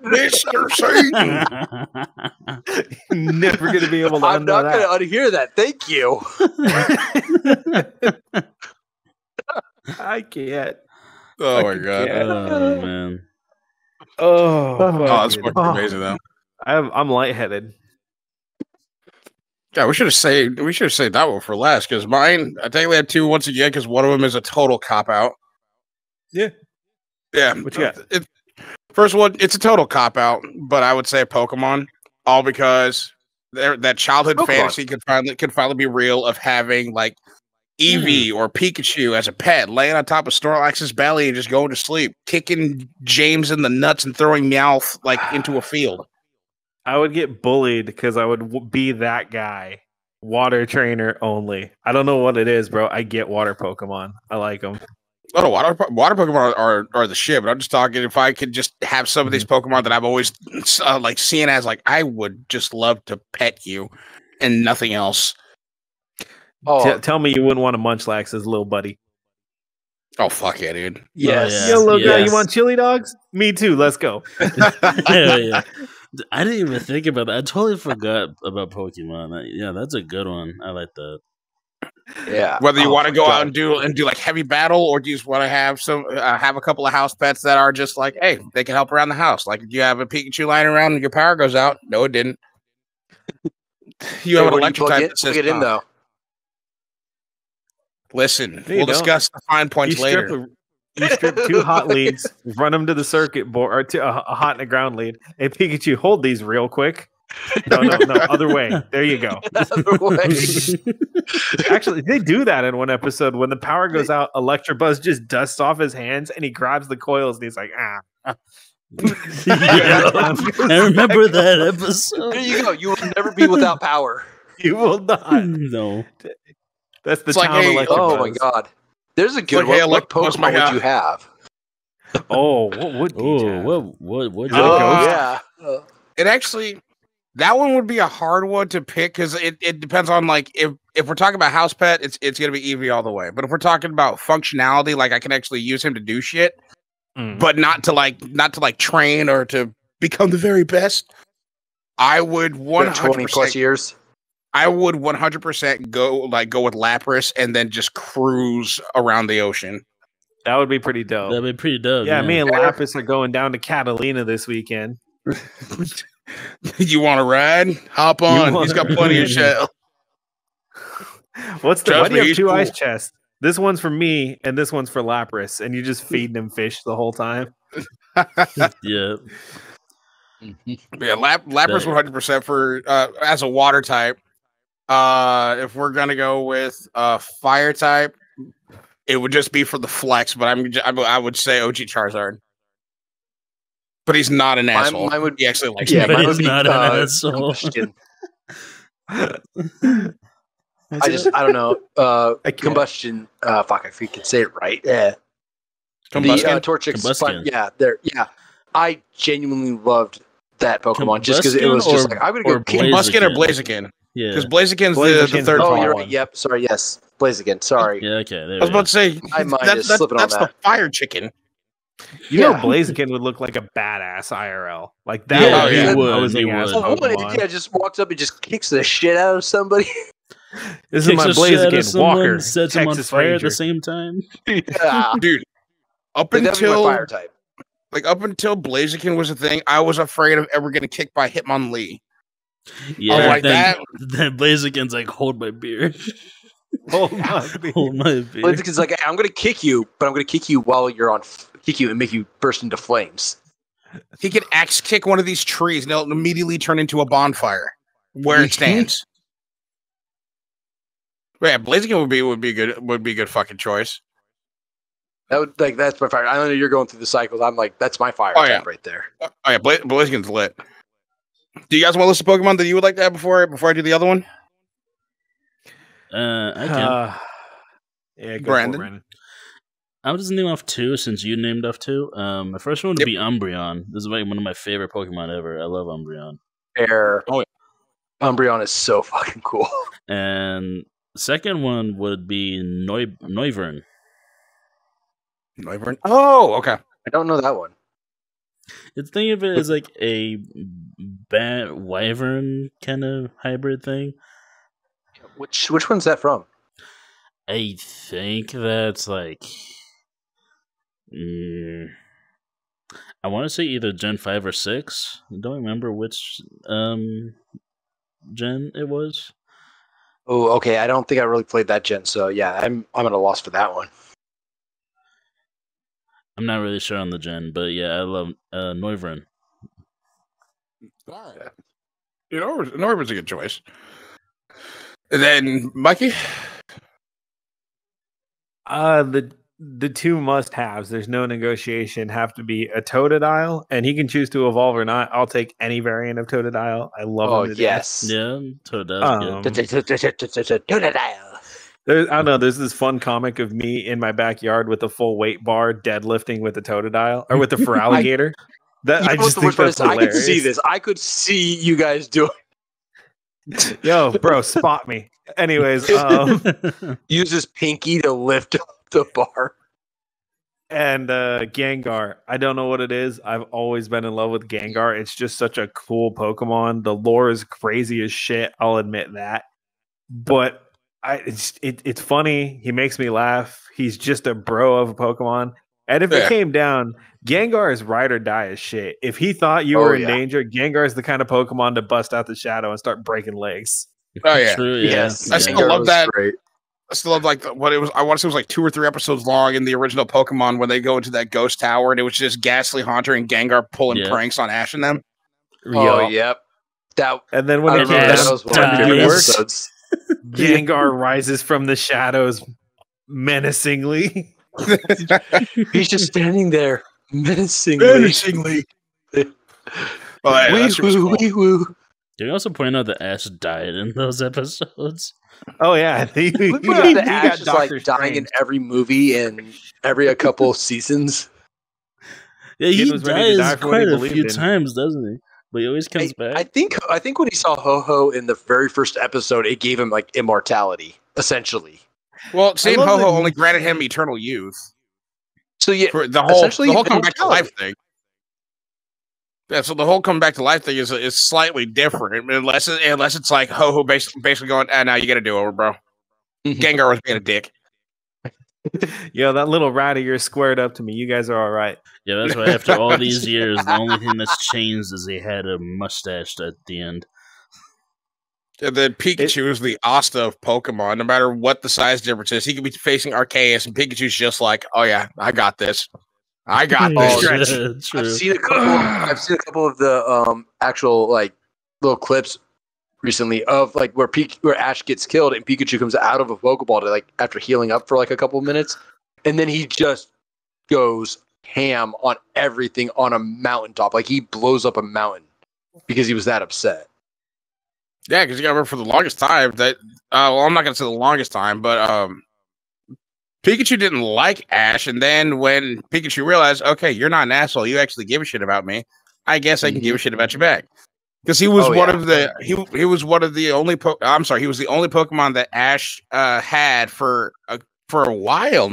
Mr. Satan. Never gonna be able to. I'm not gonna unhear that. Thank you. I can't. Oh my god. Oh man. That's fucking amazing though. I'm lightheaded. Yeah, we should have saved that one for last because mine. I think we had 2 once again because one of them is a total cop out. Yeah. What you got? First one, it's a total cop out, but I would say Pokemon, all because that childhood fantasy could finally be real of having like Eevee or Pikachu as a pet, laying on top of Snorlax's belly and just going to sleep, kicking James in the nuts and throwing Meowth like into a field. I would get bullied because I would be that guy. Water trainer only. I don't know what it is, bro. I get water Pokemon. I like them. Oh, water Pokemon are the shit. But I'm just talking if I could just have some of these Pokemon that I've always like seen as like I would just love to pet you and nothing else. Oh, tell me you wouldn't want a Munchlax as little buddy. Oh fuck yeah, dude! Yes, yo, little guy, you want chili dogs? Me too. Let's go. Yeah. I didn't even think about that. I totally forgot about Pokemon. Yeah, that's a good one. I like that. Yeah. Whether you want to go out and do like heavy battle, or do you just want to have have a couple of house pets that are just like, hey, they can help around the house. Like, do you have a Pikachu lying around and your power goes out? No, it didn't. You have an electric type that says, get in though. Listen, we'll discuss the fine points later. You strip 2 hot leads, run them to the circuit board, or to a hot and a ground lead. Hey, Pikachu, hold these real quick. No, other way. There you go. Other way. Actually, they do that in one episode. When the power goes out, Electabuzz just dusts off his hands, and he grabs the coils, and he's like, I remember that episode. There you go. You will never be without power. You will not. No. That's the it's town like, hey, Electabuzz. Oh my god. There's a good one. What Pokemon would you have? Oh, what would you have? What yeah. It actually, that one would be a hard one to pick because it depends on like if we're talking about house pet, it's gonna be Eevee all the way. But if we're talking about functionality, like I can actually use him to do shit, but not to like train or to become the very best. I would 20 plus years. I would 100% go with Lapras and then just cruise around the ocean. That would be pretty dope. That'd be pretty dope. Yeah, me and Lapras are going down to Catalina this weekend. You want to ride? Hop on. He's got plenty of shell. Why do you have two ice chests? This one's for me, and this one's for Lapras, and you just feeding him fish the whole time. Yeah. Yeah, Lapras 100% for as a water type. If we're gonna go with fire type, it would just be for the flex. But I would say OG Charizard. But he's not an asshole. Mine would, he actually likes me. Mine would be not an asshole. I don't know. Combustion. Fuck, if you can say it right. Yeah. Combustion. The Torchic. Yeah. I genuinely loved that Pokemon just because it was just like I'm gonna go Combustion or Blaziken. Yeah, because Blaziken's the third. Oh, you're right. Yep. Sorry. Yes, Blaziken. Sorry. Yeah. Okay. I was about to say that's the fire chicken. You know, Blaziken would look like a badass IRL. Like that. Yeah, he would. Yeah, just walks up and just kicks the shit out of somebody. This is my Blaziken Walker. Sets him on fire at the same time. Yeah, dude. Up until fire type. Like up until Blaziken was a thing, I was afraid of ever getting kicked by Hitmonlee. Yeah, like that. Then Blaziken's like, hold my beer. Hold my beer. Blaziken's like, I'm gonna kick you, but I'm gonna kick you while you're on. Kick you and make you burst into flames. He could axe kick one of these trees and it'll immediately turn into a bonfire where it stands. Yeah, Blaziken would be a good fucking choice. That's my fire. I know you're going through the cycles. I'm like, that's my fire type right there. Oh yeah, Blaziken's lit. Do you guys want to list a Pokemon that you would like to have before I do the other one? I can. Yeah, go Brandon. I'll just name off two since you named off two. My first one would be Umbreon. This is like one of my favorite Pokemon ever. I love Umbreon. Oh yeah. Umbreon is so fucking cool. And the second one would be Noivern. Noivern? Oh, okay. I don't know that one. Think of it as like a bat wyvern kind of hybrid thing. Which one's that from? I think that's like... I want to say either Gen 5 or 6. I don't remember which gen it was. Oh, okay. I don't think I really played that gen, so yeah, I'm at a loss for that one. I'm not really sure on the gen, but yeah, I love Noivern. All right. Noivern's a good choice. And then, Mikey? The two must-haves, there's no negotiation, have to be a Totodile, and he can choose to evolve or not. I'll take any variant of Totodile. I love him to death. Yeah, Totodile's good. Totodile. I don't know, there's this fun comic of me in my backyard with a full weight bar deadlifting with a Totodile, or with the Feraligatr. I just think that's hilarious. I could see this. I could see you guys doing. Yo, bro, spot me. Anyways, use his pinky to lift the bar. And Gengar, I don't know what it is. I've always been in love with Gengar. It's just such a cool Pokemon. The lore is crazy as shit. I'll admit that. But it's funny. He makes me laugh. He's just a bro of a Pokemon. And if it came down, Gengar is ride or die as shit. If he thought you were in danger, Gengar is the kind of Pokemon to bust out the shadow and start breaking legs. Oh yeah, true, yes. I still love that. Great. I still love what it was. I want to say it was like 2 or 3 episodes long in the original Pokemon when they go into that ghost tower and it was just Ghastly Haunter and Gengar pulling pranks on Ash and them. Oh yep. And then when it comes time to do work, Gengar rises from the shadows menacingly. He's just standing there menacingly. Woo. Can you also point out that Ash died in those episodes? Oh yeah, he Ash is like dying in every movie and every couple seasons. Yeah, he dies quite a few times, doesn't he? But he always comes back. I think when he saw Ho-Ho in the very first episode, it gave him like immortality, essentially. Well, seeing Ho-Ho only granted him eternal youth. So yeah, For the essentially whole come back to immortality. life thing. Yeah, so the whole come back to life thing is slightly different, unless it's like Ho-Ho basically going, now you got to do over, bro. Gengar was being a dick. Yo, that little rat of yours squared up to me. You guys are all right. Yeah, that's why after all these years, the only thing that's changed is he had a mustache at the end. The Pikachu is the Asta of Pokemon. No matter what the size difference is, he could be facing Arceus, and Pikachu's just like, "Oh yeah, I got this. I got this." True. I've seen a couple of the actual like little clips recently of like where Ash gets killed and Pikachu comes out of a Pokeball to like after healing up for like a couple of minutes, and then he just goes ham on everything on a mountaintop. Like he blows up a mountain because he was that upset. Yeah, because you got to remember for the longest time that, well, I'm not going to say the longest time, but Pikachu didn't like Ash. And then when Pikachu realized, okay, you're not an asshole, you actually give a shit about me, I guess I can give a shit about you back. Because he was one of the he was one of the only he was the only Pokemon that Ash had for a while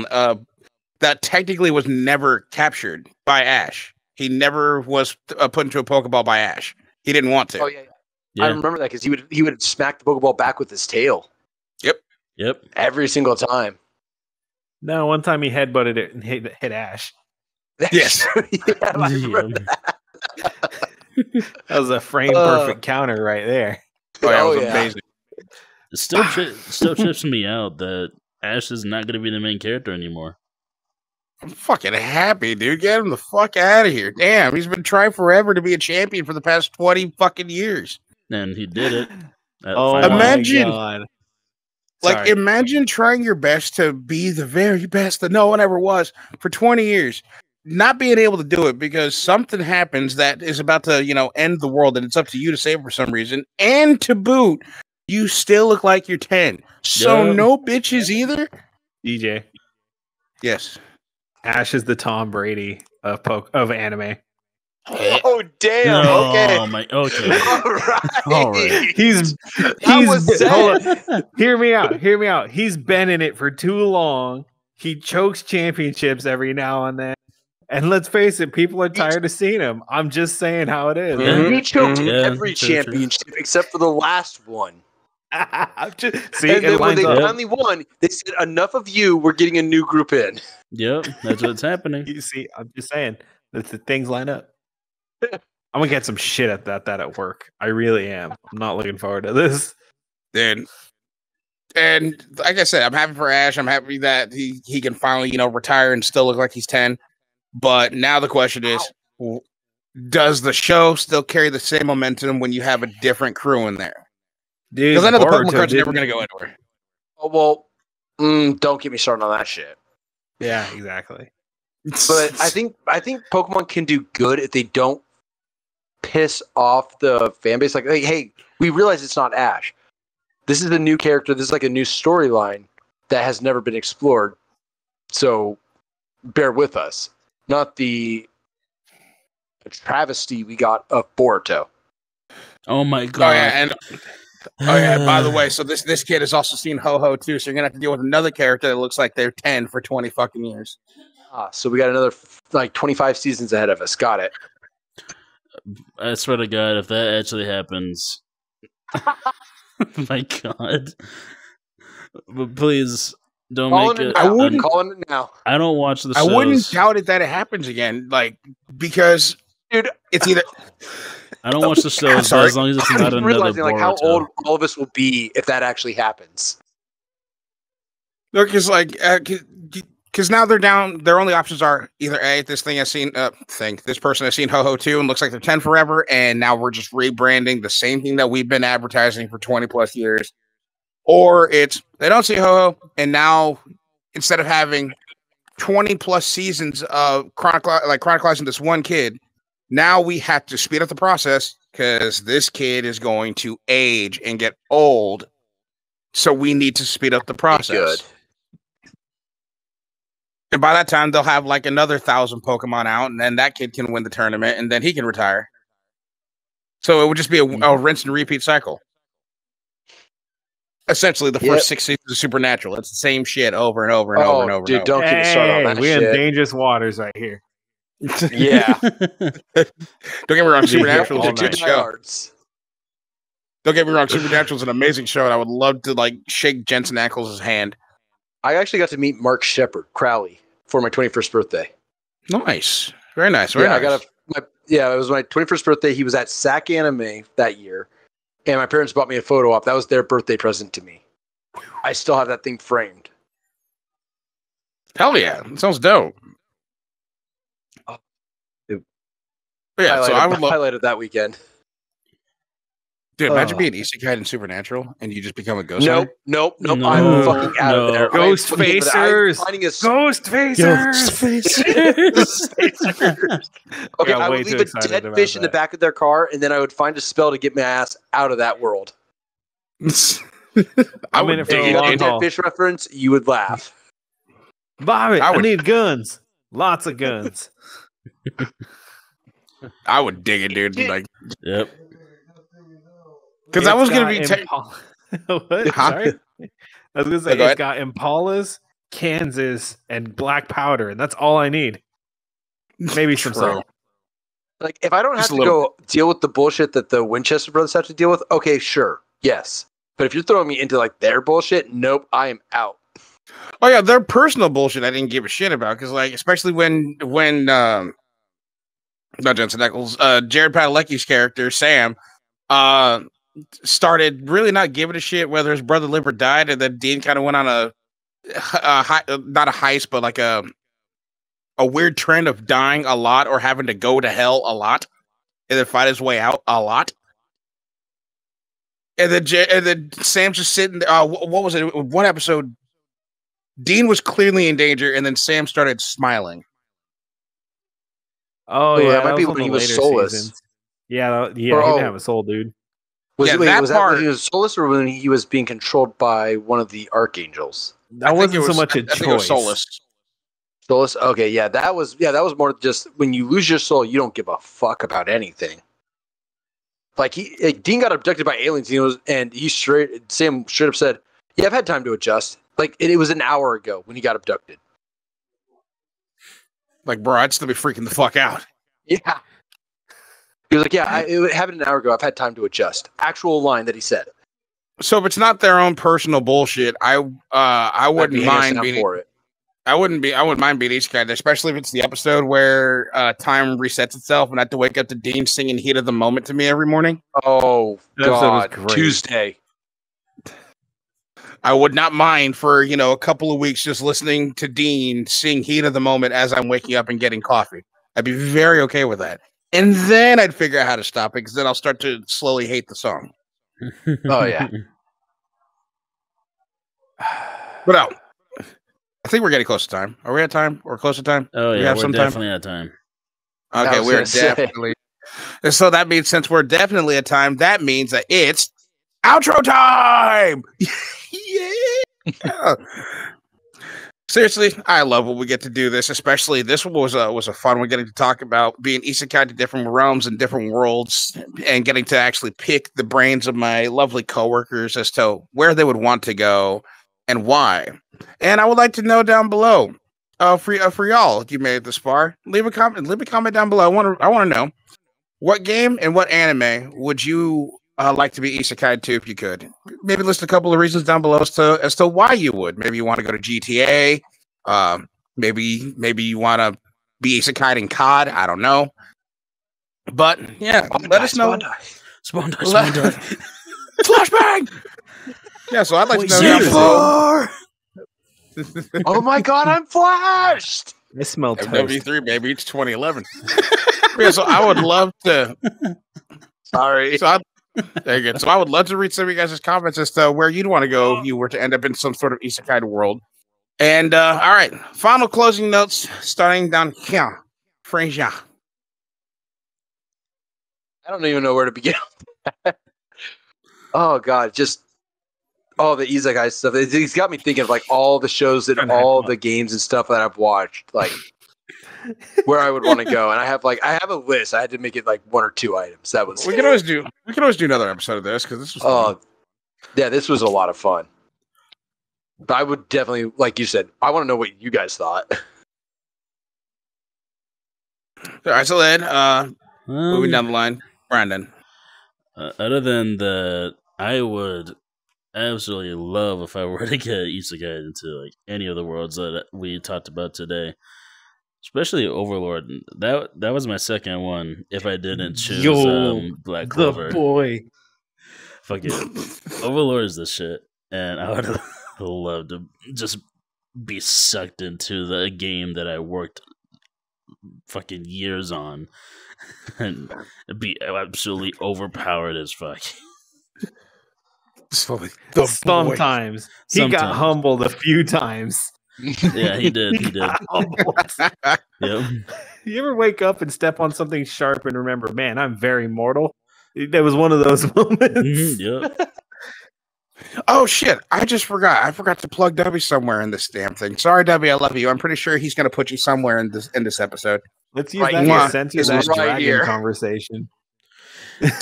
that technically was never captured by Ash. He never was put into a Pokeball by Ash. He didn't want to. Oh yeah. I remember that because he would smack the Pokeball back with his tail. Yep. Every single time. No, one time he headbutted it and hit Ash. Yes. Yeah, I remember that. That was a frame perfect counter right there. Oh, yeah, it was amazing. It still trips me out that Ash is not going to be the main character anymore. I'm fucking happy, dude. Get him the fuck out of here. Damn, he's been trying forever to be a champion for the past 20 fucking years. And he did it. Oh, imagine, my God. Imagine trying your best to be the very best that no one ever was for 20 years, not being able to do it because something happens that is about to, end the world, and it's up to you to save it for some reason. And to boot, you still look like you're 10. So no bitches either. DJ. Yes. Ash is the Tom Brady of anime. Oh damn! No, Okay. Okay. All right. He's hold on. Hear me out. He's been in it for too long. He chokes championships every now and then. And let's face it, people are tired of seeing him. I'm just saying how it is. He choked every championship except for the last one. See, and then when they finally won, they said, "Enough of you. We're getting a new group in." Yep, that's what's happening. You see, I'm just saying that the things line up. I'm gonna get some shit at that at work. I really am. I'm not looking forward to this. And like I said, I'm happy for Ash. I'm happy that he can finally, retire and still look like he's 10. But now the question is, does the show still carry the same momentum when you have a different crew in there? Because I know the Pokemon cards are never going to go anywhere. Oh, well, don't get me started on that shit. Yeah, exactly. But I think Pokemon can do good if they don't piss off the fan base. Like, hey, we realize it's not Ash. This is a new character. This is like a new storyline that has never been explored. So bear with us. Not the travesty we got of Boruto. Oh my god! Oh yeah, by the way, so this kid has also seen Ho-Ho too, so you're gonna have to deal with another character that looks like they're 10 for 20 fucking years. So we got another 25 seasons ahead of us. Got it. I swear to God, if that actually happens, my God! But please don't make it. I wouldn't calling it now. I don't watch the shows. I wouldn't doubt it that it happens again, because dude, it's either. I don't watch the shows as long as it's not another realizing Boruto. How old all of us will be if that actually happens. Look, it's because now they're down. Their only options are either A, this person has seen Ho-Ho 2 and looks like they're 10 forever, and now we're just rebranding the same thing that we've been advertising for 20 plus years, or it's they don't see Ho-Ho, and now instead of having 20 plus seasons of chronicalizing this one kid, now we have to speed up the process because this kid is going to age and get old. So we need to speed up the process. Good. And by that time, they'll have like another 1,000 Pokemon out, and then that kid can win the tournament, and then he can retire. So it would just be a rinse and repeat cycle. essentially the first 6 seasons of Supernatural. It's the same shit over and over and over and over. Dude, and over. don't get me started on that we're shit. in dangerous waters right here. Yeah. Don't get me wrong, Supernatural is a all good night. show. Don't get me wrong, Supernatural is an amazing show, and I would love to like shake Jensen Ackles' hand. I actually got to meet Mark Shepard Crowley for my 21st birthday. Nice, very nice, very nice. It was my 21st birthday. He was at SAC Anime that year, and my parents bought me a photo op. That was their birthday present to me. I still have that thing framed. Hell yeah, that sounds dope. Yeah, so I would love highlighted that weekend. Dude, imagine being Isekai in Supernatural and you just become a ghost. Nope. No, I'm fucking out of there. Ghost facers. Okay, I would leave a dead fish in the back of their car, and then I would find a spell to get my ass out of that world. I mean, if you a dead fish reference, you would laugh. Bobby, I need guns. Lots of guns. I would dig it, dude. Like, yep. Because I was gonna be what? Sorry, I was gonna say it's got Impalas, Kansas, and black powder, and that's all I need. Maybe some salt. Like, if I don't have to go deal with the bullshit that the Winchester brothers have to deal with, okay, sure, yes. But if you're throwing me into like their bullshit, nope, I am out. Oh yeah, their personal bullshit I didn't give a shit about, because like, especially when not Jensen Ackles, Jared Padalecki's character Sam started really not giving a shit whether his brother lived or died, and then Dean kind of went on not a heist, but like a weird trend of dying a lot or having to go to hell a lot and then fight his way out a lot. And then Sam's just sitting there. What was it? One episode, Dean was clearly in danger, and then Sam started smiling. Oh yeah, that might be when he was soulless. Seasons. Yeah, he didn't have a soul, dude. Was that when he was soulless, or when he was being controlled by one of the archangels? That wasn't so much a choice. It was soulless. Soulless. Okay, that was more just when you lose your soul, you don't give a fuck about anything. Like Dean got abducted by aliens, and Sam straight up said, "Yeah, I've had time to adjust." Like it was an hour ago when he got abducted. Like, bro, I'd still be freaking the fuck out. Yeah. He was like, "Yeah, it happened an hour ago. I've had time to adjust." Actual line that he said. So if it's not their own personal bullshit, I wouldn't mind being for it. I wouldn't mind being Isekai, especially if it's the episode where time resets itself and I have to wake up to Dean singing "Heat of the Moment" to me every morning. Oh God, Tuesday. I would not mind for a couple of weeks just listening to Dean sing "Heat of the Moment" as I'm waking up and getting coffee. I'd be very okay with that, and then I'd figure out how to stop it, because then I'll start to slowly hate the song. Oh yeah. But I think we're getting close to time. Are we at time? Or close to time? Oh yeah, we're definitely at time. Okay, we're definitely. So that means, since we're definitely at time, that means that it's outro time. Yeah. Seriously, I love when we get to do this. Especially this one was a fun one, getting to talk about being isekai to different realms and different worlds, and getting to actually pick the brains of my lovely coworkers as to where they would want to go and why. And I would like to know down below, for y'all, if you made it this far, leave a comment down below. I want to know, what game and what anime would you like to be isekai to if you could? Maybe list a couple of reasons down below as to why you would. Maybe you want to go to GTA. Maybe you want to be isekai in COD. I don't know. But yeah, let us know. Spawn die. Flashbang. Yeah, so I'd like to know down below. Oh my God, I'm flashed. I smell toast. W3, baby. It's 2011. Yeah, so I would love to. Sorry. There you go. So I would love to read some of you guys' comments as to where you'd want to go if you were to end up in some sort of isekai world. And all right, final closing notes starting down here. Fraser. I don't even know where to begin. Oh God, just all the isekai stuff. It's got me thinking of like all the shows and all the games and stuff that I've watched, like where I would want to go. And I have a list. I had to make it like one or two items. That was we can always do another episode of this, because this was fun. Yeah, this was a lot of fun. But I would definitely, like you said, I want to know what you guys thought. All right, so then, moving down the line, Brandon. Other than that, I would absolutely love if I were to get Isekai into like any of the worlds that we talked about today, especially Overlord. That was my second one. If I didn't choose Black Clover, the boy. fuck it, Overlord is the shit, and I would love to just be sucked into the game that I worked fucking years on and be absolutely overpowered as fuck. Sometimes he got humbled a few times. Yeah, he did. He did. Yep. You ever wake up and step on something sharp and remember, man, I'm very mortal? That was one of those moments. Yep. Oh shit! I just forgot. I forgot to plug W somewhere in this damn thing. Sorry, W. I love you. I'm pretty sure he's going to put you somewhere in this episode. Let's use that to censor that dragon conversation.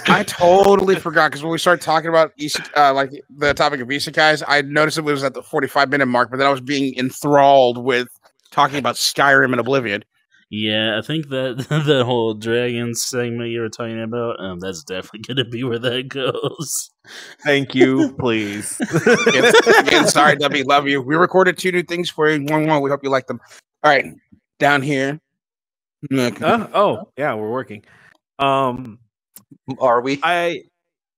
I totally forgot because when we started talking about like the topic of isekais, I noticed it was at the 45-minute mark, but then I was being enthralled with talking about Skyrim and Oblivion. Yeah, I think that that whole dragon segment you were talking about, that's definitely going to be where that goes. Thank you, please. Again, sorry, W, love you. We recorded 2 new things for you. We hope you like them. All right, down here. Oh, yeah, we're working. Are we? I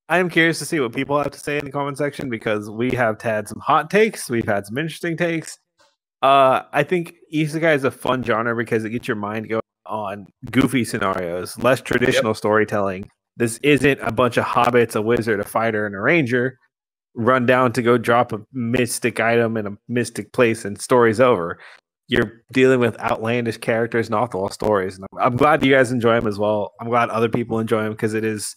am curious to see what people have to say in the comment section because we have had some hot takes. We've had some interesting takes. I think Isekai is a fun genre because it gets your mind going on goofy scenarios, less traditional storytelling. This isn't a bunch of hobbits, a wizard, a fighter, and a ranger run down to go drop a mystic item in a mystic place and story's over. You're dealing with outlandish characters and off-the-wall stories. And I'm glad you guys enjoy them as well. I'm glad other people enjoy them because it is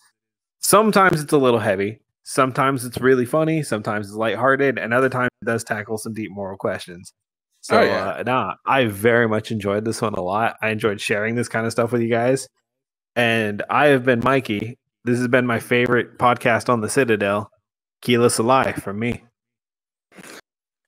sometimes it's a little heavy. Sometimes it's really funny. Sometimes it's lighthearted. And other times it does tackle some deep moral questions. So, I very much enjoyed this one a lot. I enjoyed sharing this kind of stuff with you guys. And I have been Mikey. This has been my favorite podcast on the Citadel. Keyless Alive from me.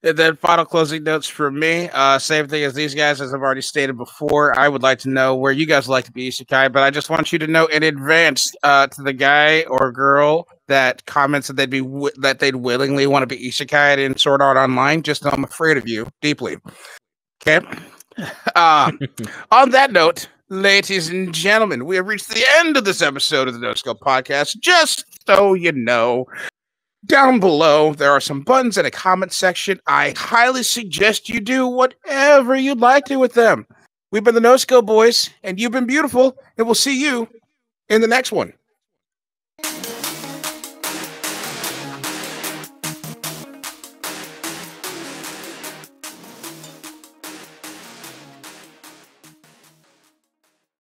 And then final closing notes from me. Same thing as these guys, as I've already stated before. I would like to know where you guys would like to be isekai, but I just want you to know in advance to the guy or girl that comments that they'd willingly want to be isekai in Sword Art Online. Just know I'm afraid of you deeply. Okay. On that note, ladies and gentlemen, we have reached the end of this episode of the NoSkill podcast. Just so you know. Down below, there are some buttons in a comment section. I highly suggest you do whatever you'd like to with them. We've been the NoSkill boys, and you've been beautiful, and we'll see you in the next one.